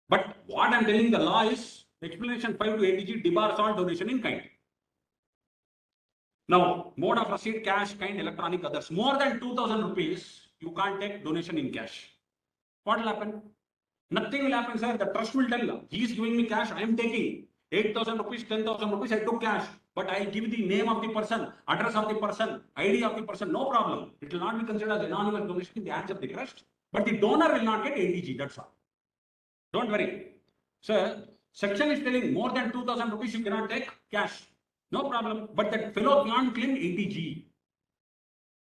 But what I'm telling the law is explanation 5 to 80G debars all donation in kind. Now, mode of receipt, cash, kind, electronic, others. More than 2,000 rupees, you can't take donation in cash. What will happen? Nothing will happen, sir. The trust will tell, he is giving me cash, I am taking 8,000 rupees, 10,000 rupees, I took cash. But I give the name of the person, address of the person, ID of the person, no problem. It will not be considered as anonymous donation in the hands of the trust. But the donor will not get 80G, that's all. Don't worry. Sir, section is telling more than 2,000 rupees you cannot take cash. No problem. But that fellow can't claim 80G.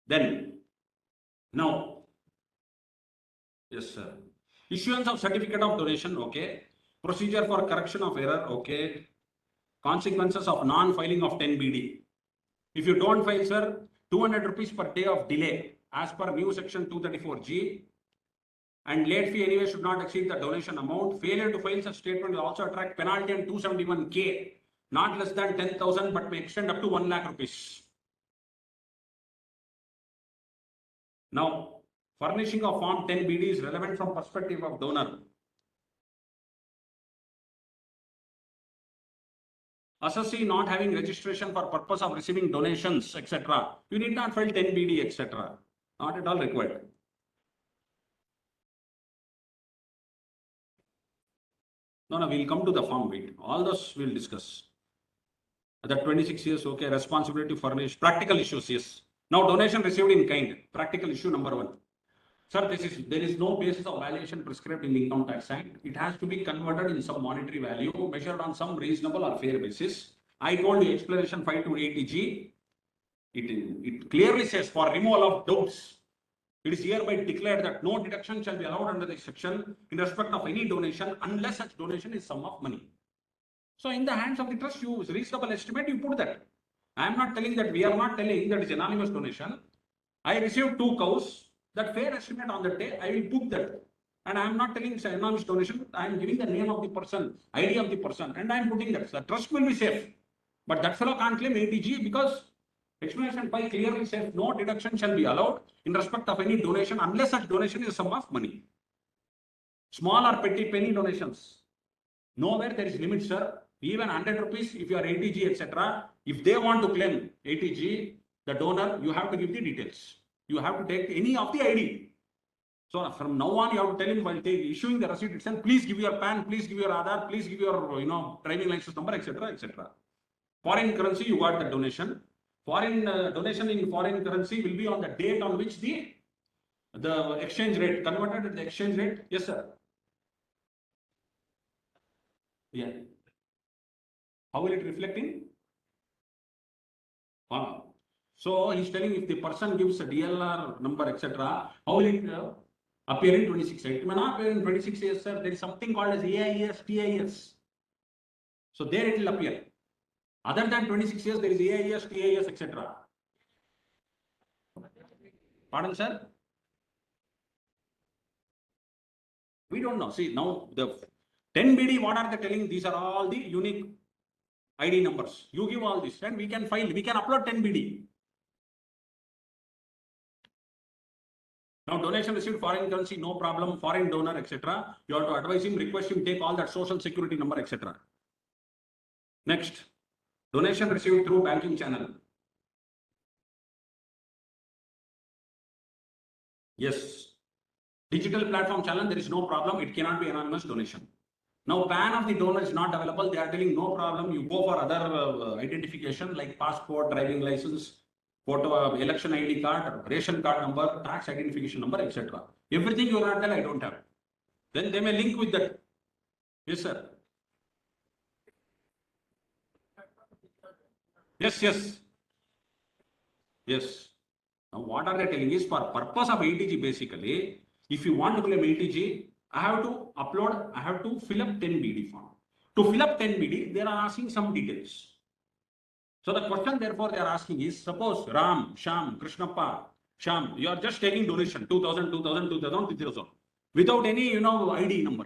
Then, now, yes, sir. Issuance of certificate of donation, okay. Procedure for correction of error, okay. Consequences of non-filing of 10BD. If you don't file, sir, 200 rupees per day of delay as per new section 234G. And late fee anyway should not exceed the donation amount. Failure to file such statement will also attract penalty and 271K, not less than 10,000, but may extend up to 1 lakh rupees. Now, furnishing of form 10BD is relevant from perspective of donor. Assessee not having registration for purpose of receiving donations, etc. You need not file 10BD, etc. Not at all required. No, we'll come to the form. Wait, all those we'll discuss. That 26 years, okay. Responsibility to furnish. Practical issues, yes. Now, donation received in kind. Practical issue number 1. Sir, there is no basis of valuation prescribed in the Income Tax Act. It has to be converted in some monetary value, measured on some reasonable or fair basis. I told you explanation 5 to 80G. It clearly says for removal of doubts, it is hereby declared that no deduction shall be allowed under this section in respect of any donation unless such donation is sum of money. So in the hands of the trust, you reasonable estimate, you put that. I am not telling that, we are not telling that is anonymous donation. I received 2 cows. That fair estimate on that day, I will book that. And I am not telling it's an anonymous donation. I am giving the name of the person, ID of the person, and I am putting that. The trust will be safe. But that fellow can't claim 80G because explanation 5 clearly says no deduction shall be allowed in respect of any donation unless such donation is a sum of money. Small or petty penny donations. Nowhere there is limit, sir. Even 100 rupees, if you are 80G, etc. If they want to claim 80G, the donor, you have to give the details. You have to take any of the ID. So from now on, you have to tell him while issuing the receipt itself, please give your PAN, please give your Aadhaar, please give your driving license number, etc., etc. Foreign currency, you got the donation. Foreign donation in foreign currency will be on the date on which the exchange rate converted at the exchange rate. Yes, sir. Yeah. How will it reflect in? So he's telling if the person gives a DLR number, etc., how will it appear in 26? It may not appear in 26 years, sir. There is something called as AIS, TIS. So there it will appear. Other than 26 years, there is AIS, TIS, etc. Pardon, sir? We don't know. See, now the 10BD, what are they telling? These are all the unique ID numbers. You give all this and we can file, we can upload 10BD. Now, donation received foreign currency, no problem, foreign donor, etc. You have to advise him, request him, take all that social security number, etc. Next, donation received through banking channel. Yes. Digital platform channel, there is no problem. It cannot be anonymous donation. Now, PAN of the donor is not available. They are telling no problem. You go for other identification like passport, driving license, photo, election ID card, ration card number, tax identification number, etc. Everything you will not tell, I don't have. Then they may link with that. Yes, sir. Yes, yes. Yes. Now, what are they telling is for purpose of 80G basically, if you want to claim 80G, I have to upload, I have to fill up 10 BD form. To fill up 10 BD, they are asking some details. So the question therefore they are asking is, suppose Ram, Sham, Krishnappa, Sham, you are just taking donation, 2000, 2000, 2000, 3000, without any, ID number.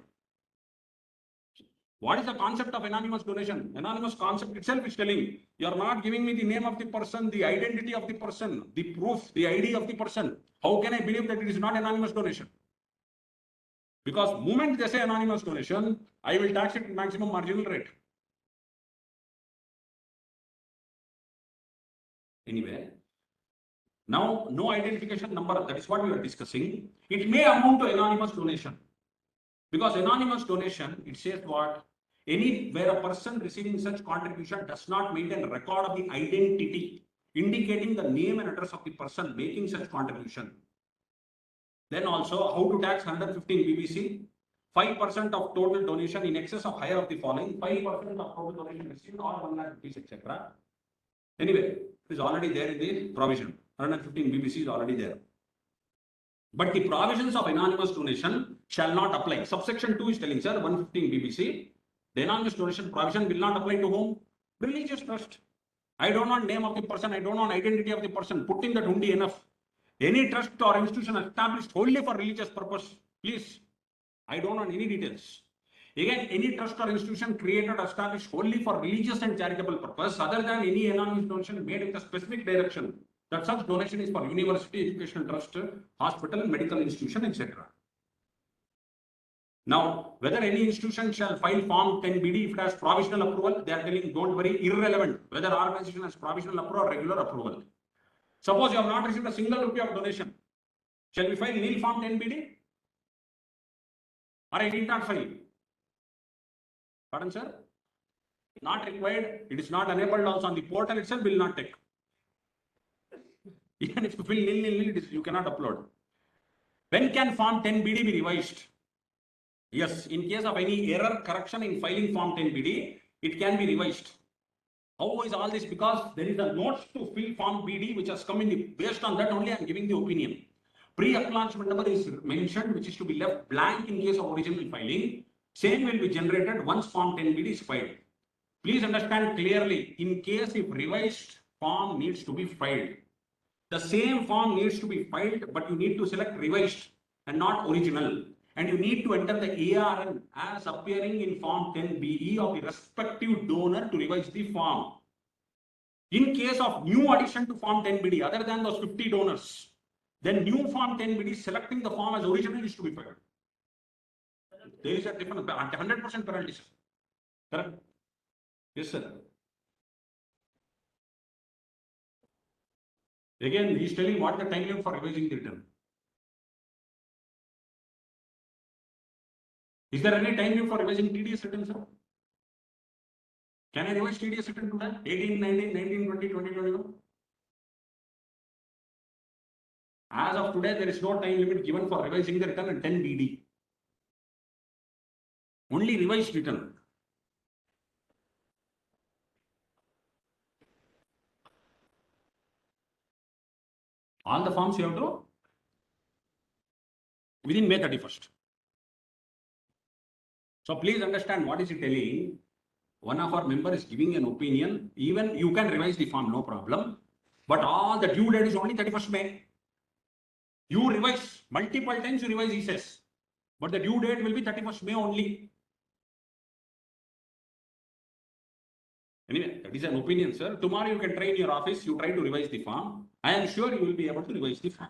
What is the concept of anonymous donation? Anonymous concept itself is telling, you are not giving me the name of the person, the identity of the person, the proof, the ID of the person. How can I believe that it is not anonymous donation? Because moment they say anonymous donation, I will tax it at maximum marginal rate. Anyway, now no identification number, that is what we are discussing. It may amount to anonymous donation. Because anonymous donation, it says what? Where a person receiving such contribution does not maintain a record of the identity, indicating the name and address of the person making such contribution. Then also, how to tax 115 BBC? 5% of total donation in excess of higher of the following, 5% of total donation received or 1 lakh rupees, etc. Anyway, it is already there in the provision. 115 BBC is already there. But the provisions of anonymous donation shall not apply. Subsection 2 is telling, sir, 115 BBC, the anonymous donation provision will not apply to whom? Religious trust. I don't want name of the person, I don't want identity of the person. Putting that hundi enough. Any trust or institution established wholly for religious purpose, please. I don't want any details. Again, any trust or institution created or established wholly for religious and charitable purpose, other than any anonymous donation made with a specific direction, that such donation is for university, educational trust, hospital, medical institution, etc. Now, whether any institution shall file Form 10BD if it has provisional approval, they are telling, don't worry, irrelevant whether organization has provisional approval or regular approval. Suppose you have not received a single rupee of donation, shall we file nil Form 10BD? Or I need not file? Pardon, sir? Not required. It is not enabled also on the portal itself, will not take. Even if you fill nil, you cannot upload. When can Form 10BD be revised? Yes, in case of any error correction in filing Form 10BD, it can be revised. How is all this? Because there is a note to fill Form BD which has come in the, based on that only I am giving the opinion. Pre-acknowledgement number is mentioned, which is to be left blank in case of original filing. Same will be generated once Form 10BD is filed. Please understand clearly, in case if revised form needs to be filed, the same form needs to be filed, but you need to select revised and not original. And you need to enter the ARN as appearing in Form 10BE of the respective donor to revise the form. In case of new addition to Form 10BD, other than those 50 donors, then new Form 10BD selecting the form as original is to be filed. There is a different 100% penalty, sir. Correct? Yes, sir. Again, he is telling what the time limit for revising the return. Is there any time limit for revising TDS return, sir? Can I revise TDS return today? 18, 19, 19, 20, 20, 21? As of today, there is no time limit given for revising the return at 10 BD. Only revised return. All the forms you have to within May 31st. So please understand what is it telling. One of our members is giving an opinion. Even you can revise the form, no problem. But all the due date is only 31st May. You revise multiple times, you revise, he says. But the due date will be 31st May only. Anyway, that is an opinion, sir. Tomorrow you can try in your office, you try to revise the form. I am sure you will be able to revise the form.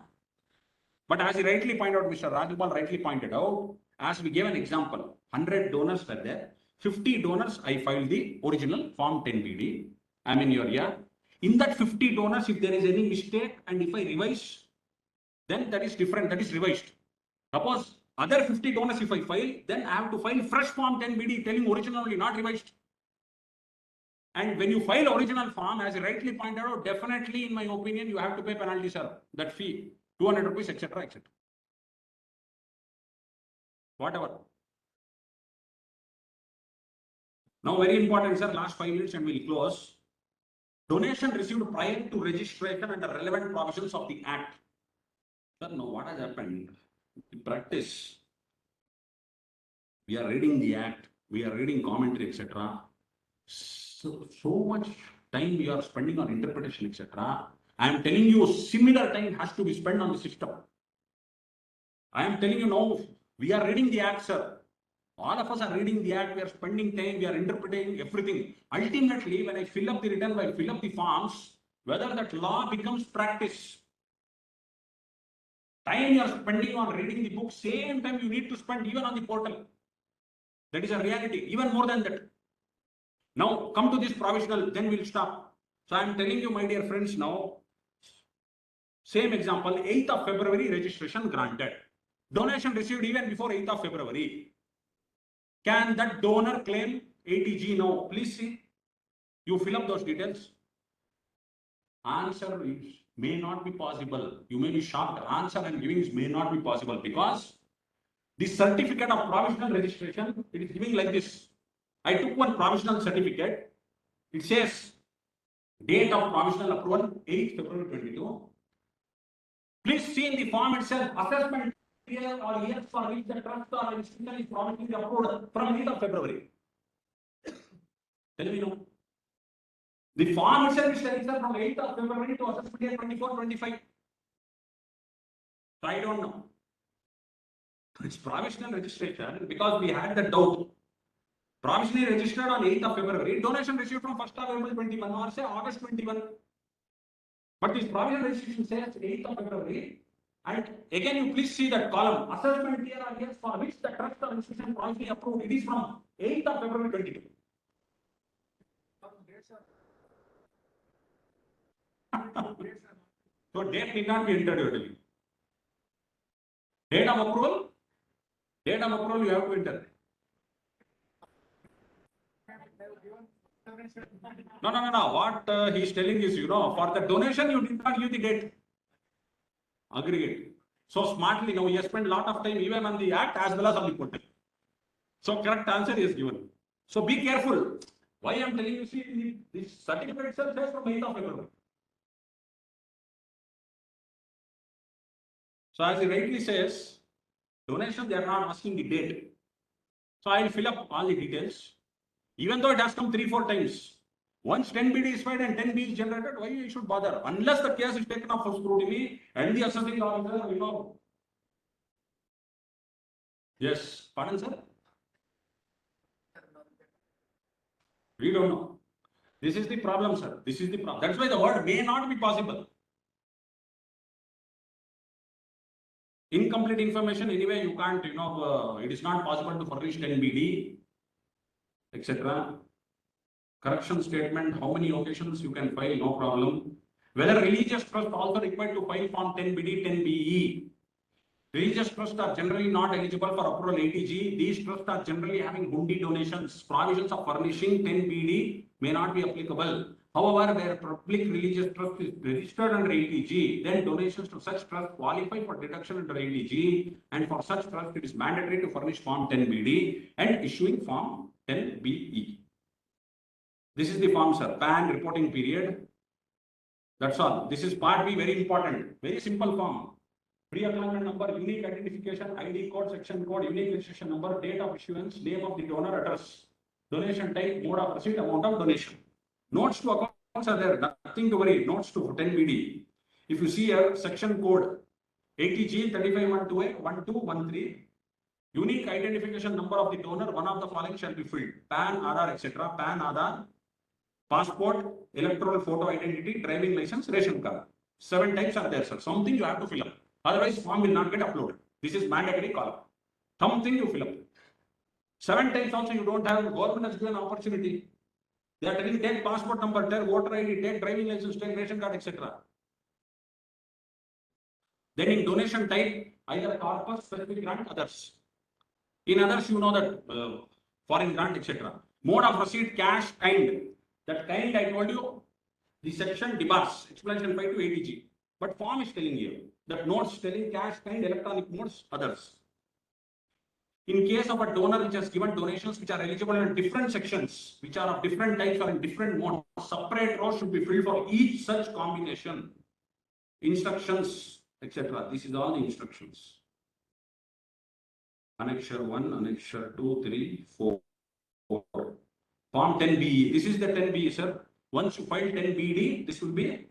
But as he rightly pointed out, Mr. Rajgopal rightly pointed out, as we gave an example, 100 donors were there. 50 donors, I filed the original Form 10BD. I am in your year. In that 50 donors, if there is any mistake and if I revise, then that is different, that is revised. Suppose other 50 donors, if I file, then I have to file fresh Form 10BD telling original only, not revised. And when you file original form, as I rightly pointed out, definitely, in my opinion, you have to pay penalty, sir. That fee, 200 rupees, etc., etc. Whatever. Now, very important, sir. Last 5 minutes and we'll close. Donation received prior to registration and the relevant provisions of the Act. Sir, now what has happened? In practice, we are reading the act, we are reading commentary, etc. So much time we are spending on interpretation, etc. I am telling you, similar time has to be spent on the system. I am telling you now, we are reading the act, sir. All of us are reading the act, we are spending time, we are interpreting everything. Ultimately, when I fill up the return, when I fill up the forms, whether that law becomes practice, time you are spending on reading the book, same time you need to spend even on the portal. That is a reality, even more than that. Now, come to this provisional, then we'll stop. So I am telling you, my dear friends, now, same example, 8th of February, registration granted. Donation received even before 8th of February. Can that donor claim 80G now? Please see. You fill up those details. Answer is may not be possible. You may be shocked. Answer I'm giving is may not be possible because the certificate of provisional registration, it is giving like this. I took one provisional certificate. It says date of provisional approval 8th February 22. Please see in the form itself assessment year or years for which the trust or institution is provisionally approved from 8th of February. Tell me no. The form itself is telling from 8th of February to assessment year 24-25. So I don't know. It's provisional registration because we had the doubt. Provisionally registered on 8th of February, donation received from 1st of April 21 or say August 21. But this provisional registration says 8th of February. And again, you please see that column, assessment year or years for which the trust or institution provisionally approved. It is from 8th of February 22. So date need not be entered usually. Date of approval? Date of approval you have to enter. No. What he is telling is, for the donation you did not give the date. Aggregate. So smartly now he has spent a lot of time even on the act as well as on the portal. So correct answer is given. So be careful. Why I am telling you, see, this certificate itself says from 8th of February. So as he rightly says, donation they are not asking the date. So I will fill up all the details. Even though it has come 3-4 times. Once 10BD is filed and 10B is generated, why you should bother? Unless the case is taken up for scrutiny and the assessing officer, Yes, pardon sir? We don't know. This is the problem, sir. This is the problem. That's why the word may not be possible. Incomplete information, anyway, you can't, it is not possible to furnish 10BD, etc. Correction statement, how many occasions you can file, no problem. Whether religious trust also required to file form 10BD, 10BE. Religious trusts are generally not eligible for approval 80G. These trusts are generally having hundi donations. Provisions of furnishing 10BD may not be applicable. However, where public religious trust is registered under 80G, then donations to such trust qualify for deduction under 80G, and for such trust it is mandatory to furnish form 10BD and issuing form 10BE. This is the form, sir. PAN reporting period. That's all. This is part B, very important. Very simple form. Pre-acknowledgement number, unique identification, ID code, section code, unique registration number, date of issuance, name of the donor, address, donation type, mode of receipt, amount of donation. Notes to accounts are there, nothing to worry. Notes to 10BD. If you see a section code 80G 3512A1213, unique identification number of the donor, one of the following shall be filled: PAN, Aadhaar, etc. PAN, Aadhaar, passport, electoral photo identity, driving license, ration card. 7 types are there, sir. Something you have to fill up. Otherwise, form will not get uploaded. This is mandatory column. Something you fill up. 7 times also you don't have. Government has given opportunity. They are telling take passport number, take voter ID, take driving license, take ration card, etc. Then in donation type, either corpus, specific grant, others. In others, you know that foreign grant, etc. Mode of receipt, cash, kind. That kind I told you, the section debars, explanation 5 to 80G. But form is telling you that notes telling cash, kind, electronic modes, others. In case of a donor which has given donations which are eligible in different sections, which are of different types or in different modes, separate rows should be filled for each such combination. Instructions, etc. This is all the instructions. Annexure 1, Annexure 2, 3, 4. Form 10BE. This is the 10BE, sir. Once you file 10BD, this will be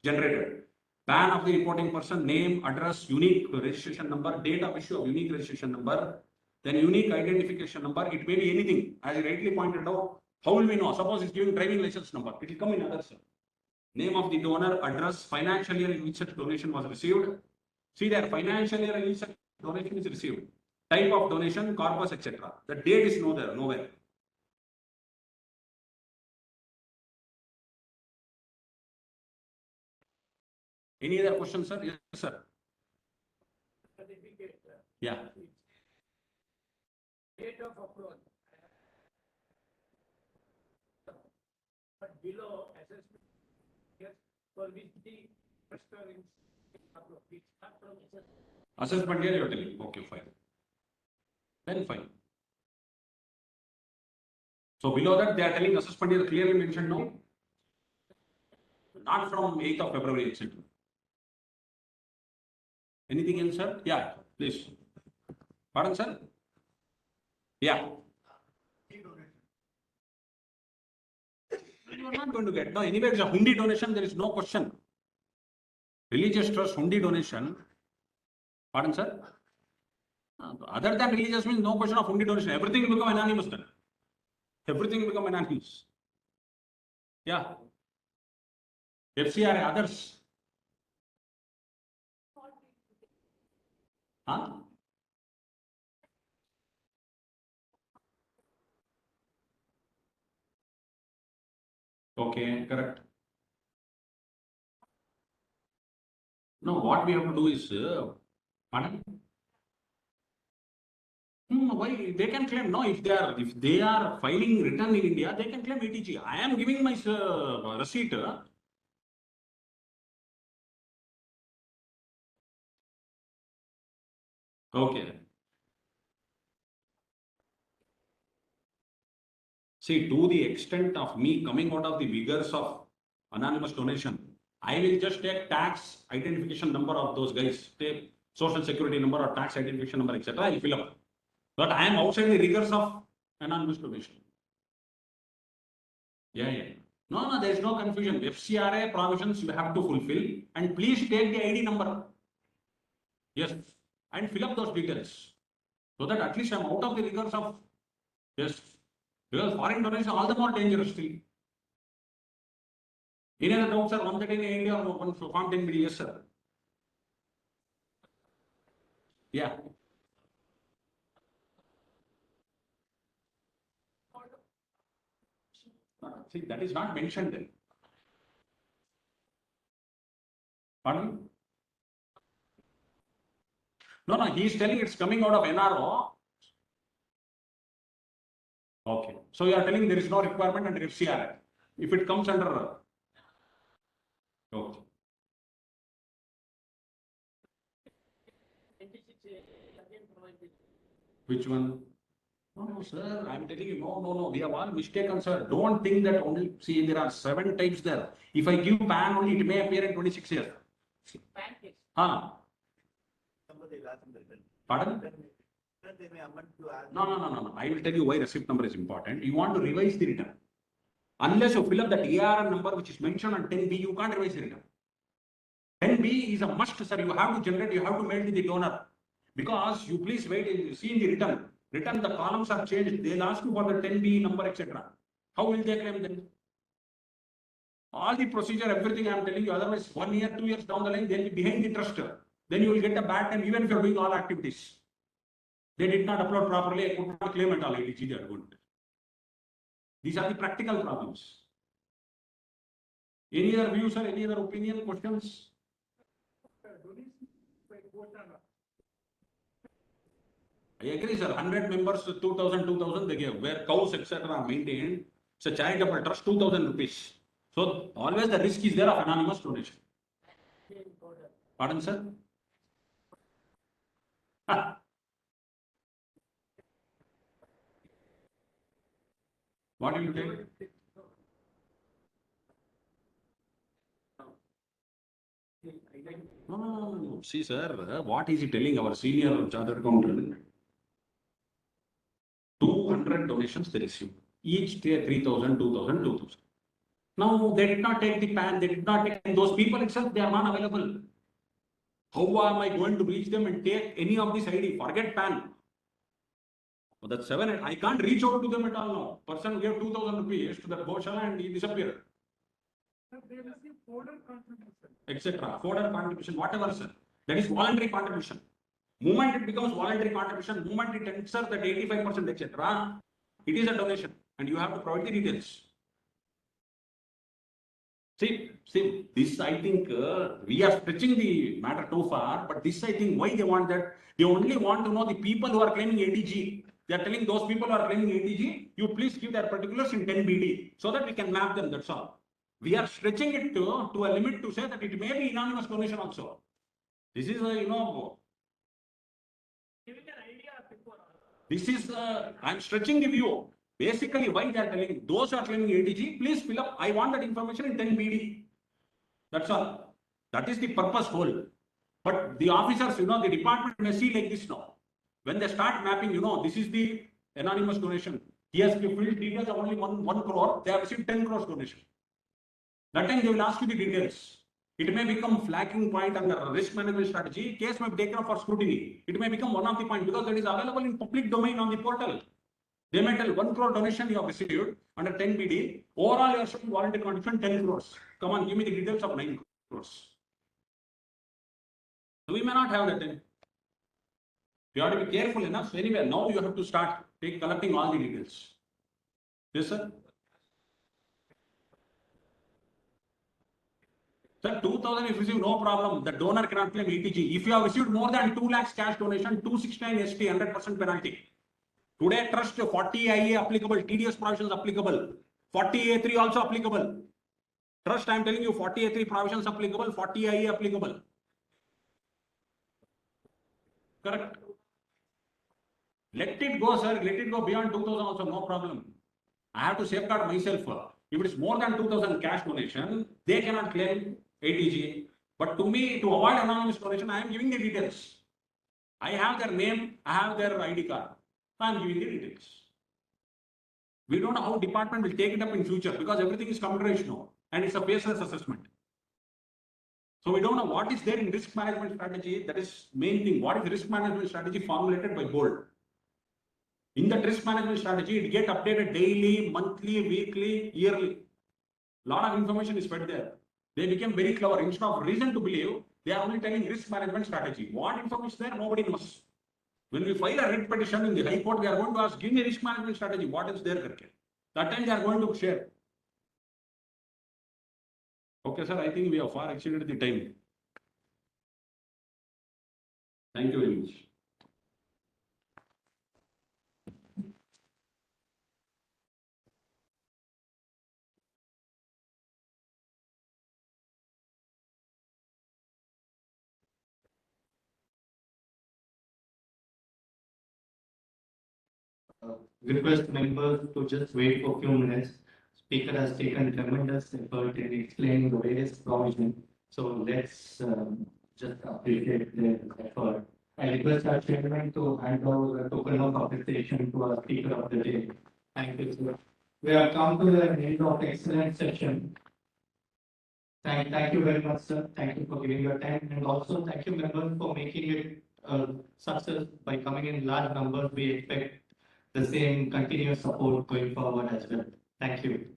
generated. PAN of the reporting person, name, address, unique registration number, date of issue of unique registration number, then unique identification number. It may be anything. As I rightly pointed out, how will we know? Suppose it's giving driving license number. It will come in others, sir. Name of the donor, address, financial year in which such donation was received. See there, financial year in which such donation is received. Type of donation, corpus, etc. The date is nowhere. Any other questions, sir? Yes, sir. Certificate. Yeah. Date of approval. But below assessment, yes, for which the investor is approved. It's not from assessment. Assessment year, you're telling. Okay, fine. Then fine. So below that, they are telling assessment year clearly mentioned no. Not from 8th of February, etc. Anything else, sir? Yeah, please. Pardon, sir? Yeah. You are not going to get. No, anyway, it's a hundi donation, there is no question. Religious trust, hundi donation. Pardon, sir? Other than religious means no question of hundi donation. Everything will become anonymous then. Everything will become anonymous. Yeah. FCRA, others. Huh? Okay, correct. No, what we have to do is, pardon? Why they can claim no if they are filing return in India, they can claim ATG. I am giving my receipt. Okay. See, to the extent of me coming out of the vigors of anonymous donation, I will just take tax identification number of those guys, take social security number or tax identification number, etc. I will fill up. But I am outside the rigors of anonymous donation. Yeah. No, there is no confusion. FCRA provisions you have to fulfill, and please take the ID number. Yes, and fill up those details so that at least I am out of the rigors of yes. Because foreign donation all the more dangerous still. Any other doubts, sir? 113 in India or one form 10 BD? Yes, sir. Yeah. See, that is not mentioned then. Pardon? No, he is telling it's coming out of NRO. Okay. So you are telling there is no requirement under FCRA. If it comes under. Okay. 26A again provided. Which one? No, sir, I am telling you, no. We have all mistaken, sir. Don't think that only, see, there are 7 types there. If I give PAN only, it may appear in 26 years. Pancakes. Pardon? No. I will tell you why receipt number is important. You want to revise the return. Unless you fill up that ARN number which is mentioned on 10B, you can't revise the return. 10B is a must, sir. You have to generate, you have to mail to the donor. Because you please wait, see in the return. Return, the columns are changed. They'll ask you for the 10B number, etc. How will they claim then? All the procedure, everything I am telling you, otherwise 1 year, 2 years down the line, they'll be behind the trust. Then you will get a bad time even if you are doing all activities. They did not upload properly, I could not claim at all ATG, they are good. These are the practical problems. Any other views or any other opinion, questions? I agree, sir. 100 members, 2,000, they give. Where cows, etc. are maintained, it's a charitable trust, 2,000 rupees. So always the risk is there of anonymous donation. Pardon, sir? What do you take? No. See, sir, what is he telling our senior chartered accountant? 200 donations they received. Each day 3,000, 2,000, 2,000. Now they did not take the PAN, they did not take those people itself, they are not available. How am I going to reach them and take any of this ID? Forget PAN. But that's 7, I can't reach out to them at all now. Person gave 2,000 rupees to that Goshala and he disappeared. They receive fodder contribution. Etc. Fodder contribution, whatever, sir. That is voluntary contribution. Moment it becomes voluntary contribution, moment it enters that 85%, etc., it is a donation and you have to provide the details. See, this I think we are stretching the matter too far, but this I think why they want that, they only want to know the people who are claiming ATG. They are telling those people who are claiming ATG, you please give their particulars in 10 BD so that we can map them, that's all. We are stretching it to a limit to say that it may be anonymous donation also. This is Giving an idea before. this is, I'm stretching the view. Basically, why they are telling those who are claiming ATG, please fill up. I want that information in 10 BD. That's all. That is the purpose whole. But the officers, the department may see like this now. When they start mapping, this is the anonymous donation. He has filled details of only 1 crore. They have received 10 crores donation. That time they will ask you the details. It may become flagging point under risk management strategy. Case may be taken up for scrutiny. It may become one of the points because that is available in public domain on the portal. They may tell 1 crore donation you have received under 10 BD. Overall, you are showing voluntary contribution 10 crores. Come on, give me the details of 9 crores. We may not have that then. You have to be careful enough. Anyway, now you have to start collecting all the details. Yes, sir. Sir, 2,000 if you receive, no problem. The donor cannot claim ETG. If you have received more than 2 lakhs cash donation, 269 ST, 100% penalty. Today, trust 40 IA applicable, TDS provisions applicable, 40 A3 also applicable. Trust, I am telling you, 40 A3 provisions applicable, 40 IA applicable. Correct. Let it go, sir. Let it go beyond 2,000 also, no problem. I have to safeguard myself. If it is more than 2,000 cash donation, they cannot claim ATG. But to me, to avoid anonymous donation, I am giving the details. I have their name, I have their ID card. I am giving the details. We don't know how department will take it up in future because everything is computerized now and it's a faceless assessment. So we don't know what is there in risk management strategy. That is main thing. What is risk management strategy formulated by board? In that risk management strategy, it gets updated daily, monthly, weekly, yearly. Lot of information is fed there. They became very clever. Instead of reason to believe, they are only telling risk management strategy. What information is there? Nobody knows. When we file a writ petition in the High Court, we are going to ask, give me risk management strategy. What is there? That time they are going to share. Okay, sir, I think we have far exceeded the time. Thank you very much. Request members to just wait for a few minutes. Speaker has taken tremendous effort in explaining the various provisions. So let's just appreciate their effort. I request our chairman to hand over the token of appreciation to our speaker of the day. Thank you, sir. We have come to the end of excellent session. Thank you very much, sir. Thank you for giving your time, and also thank you, members, for making it a success by coming in large numbers. We expect the same continuous support going forward as well. Thank you.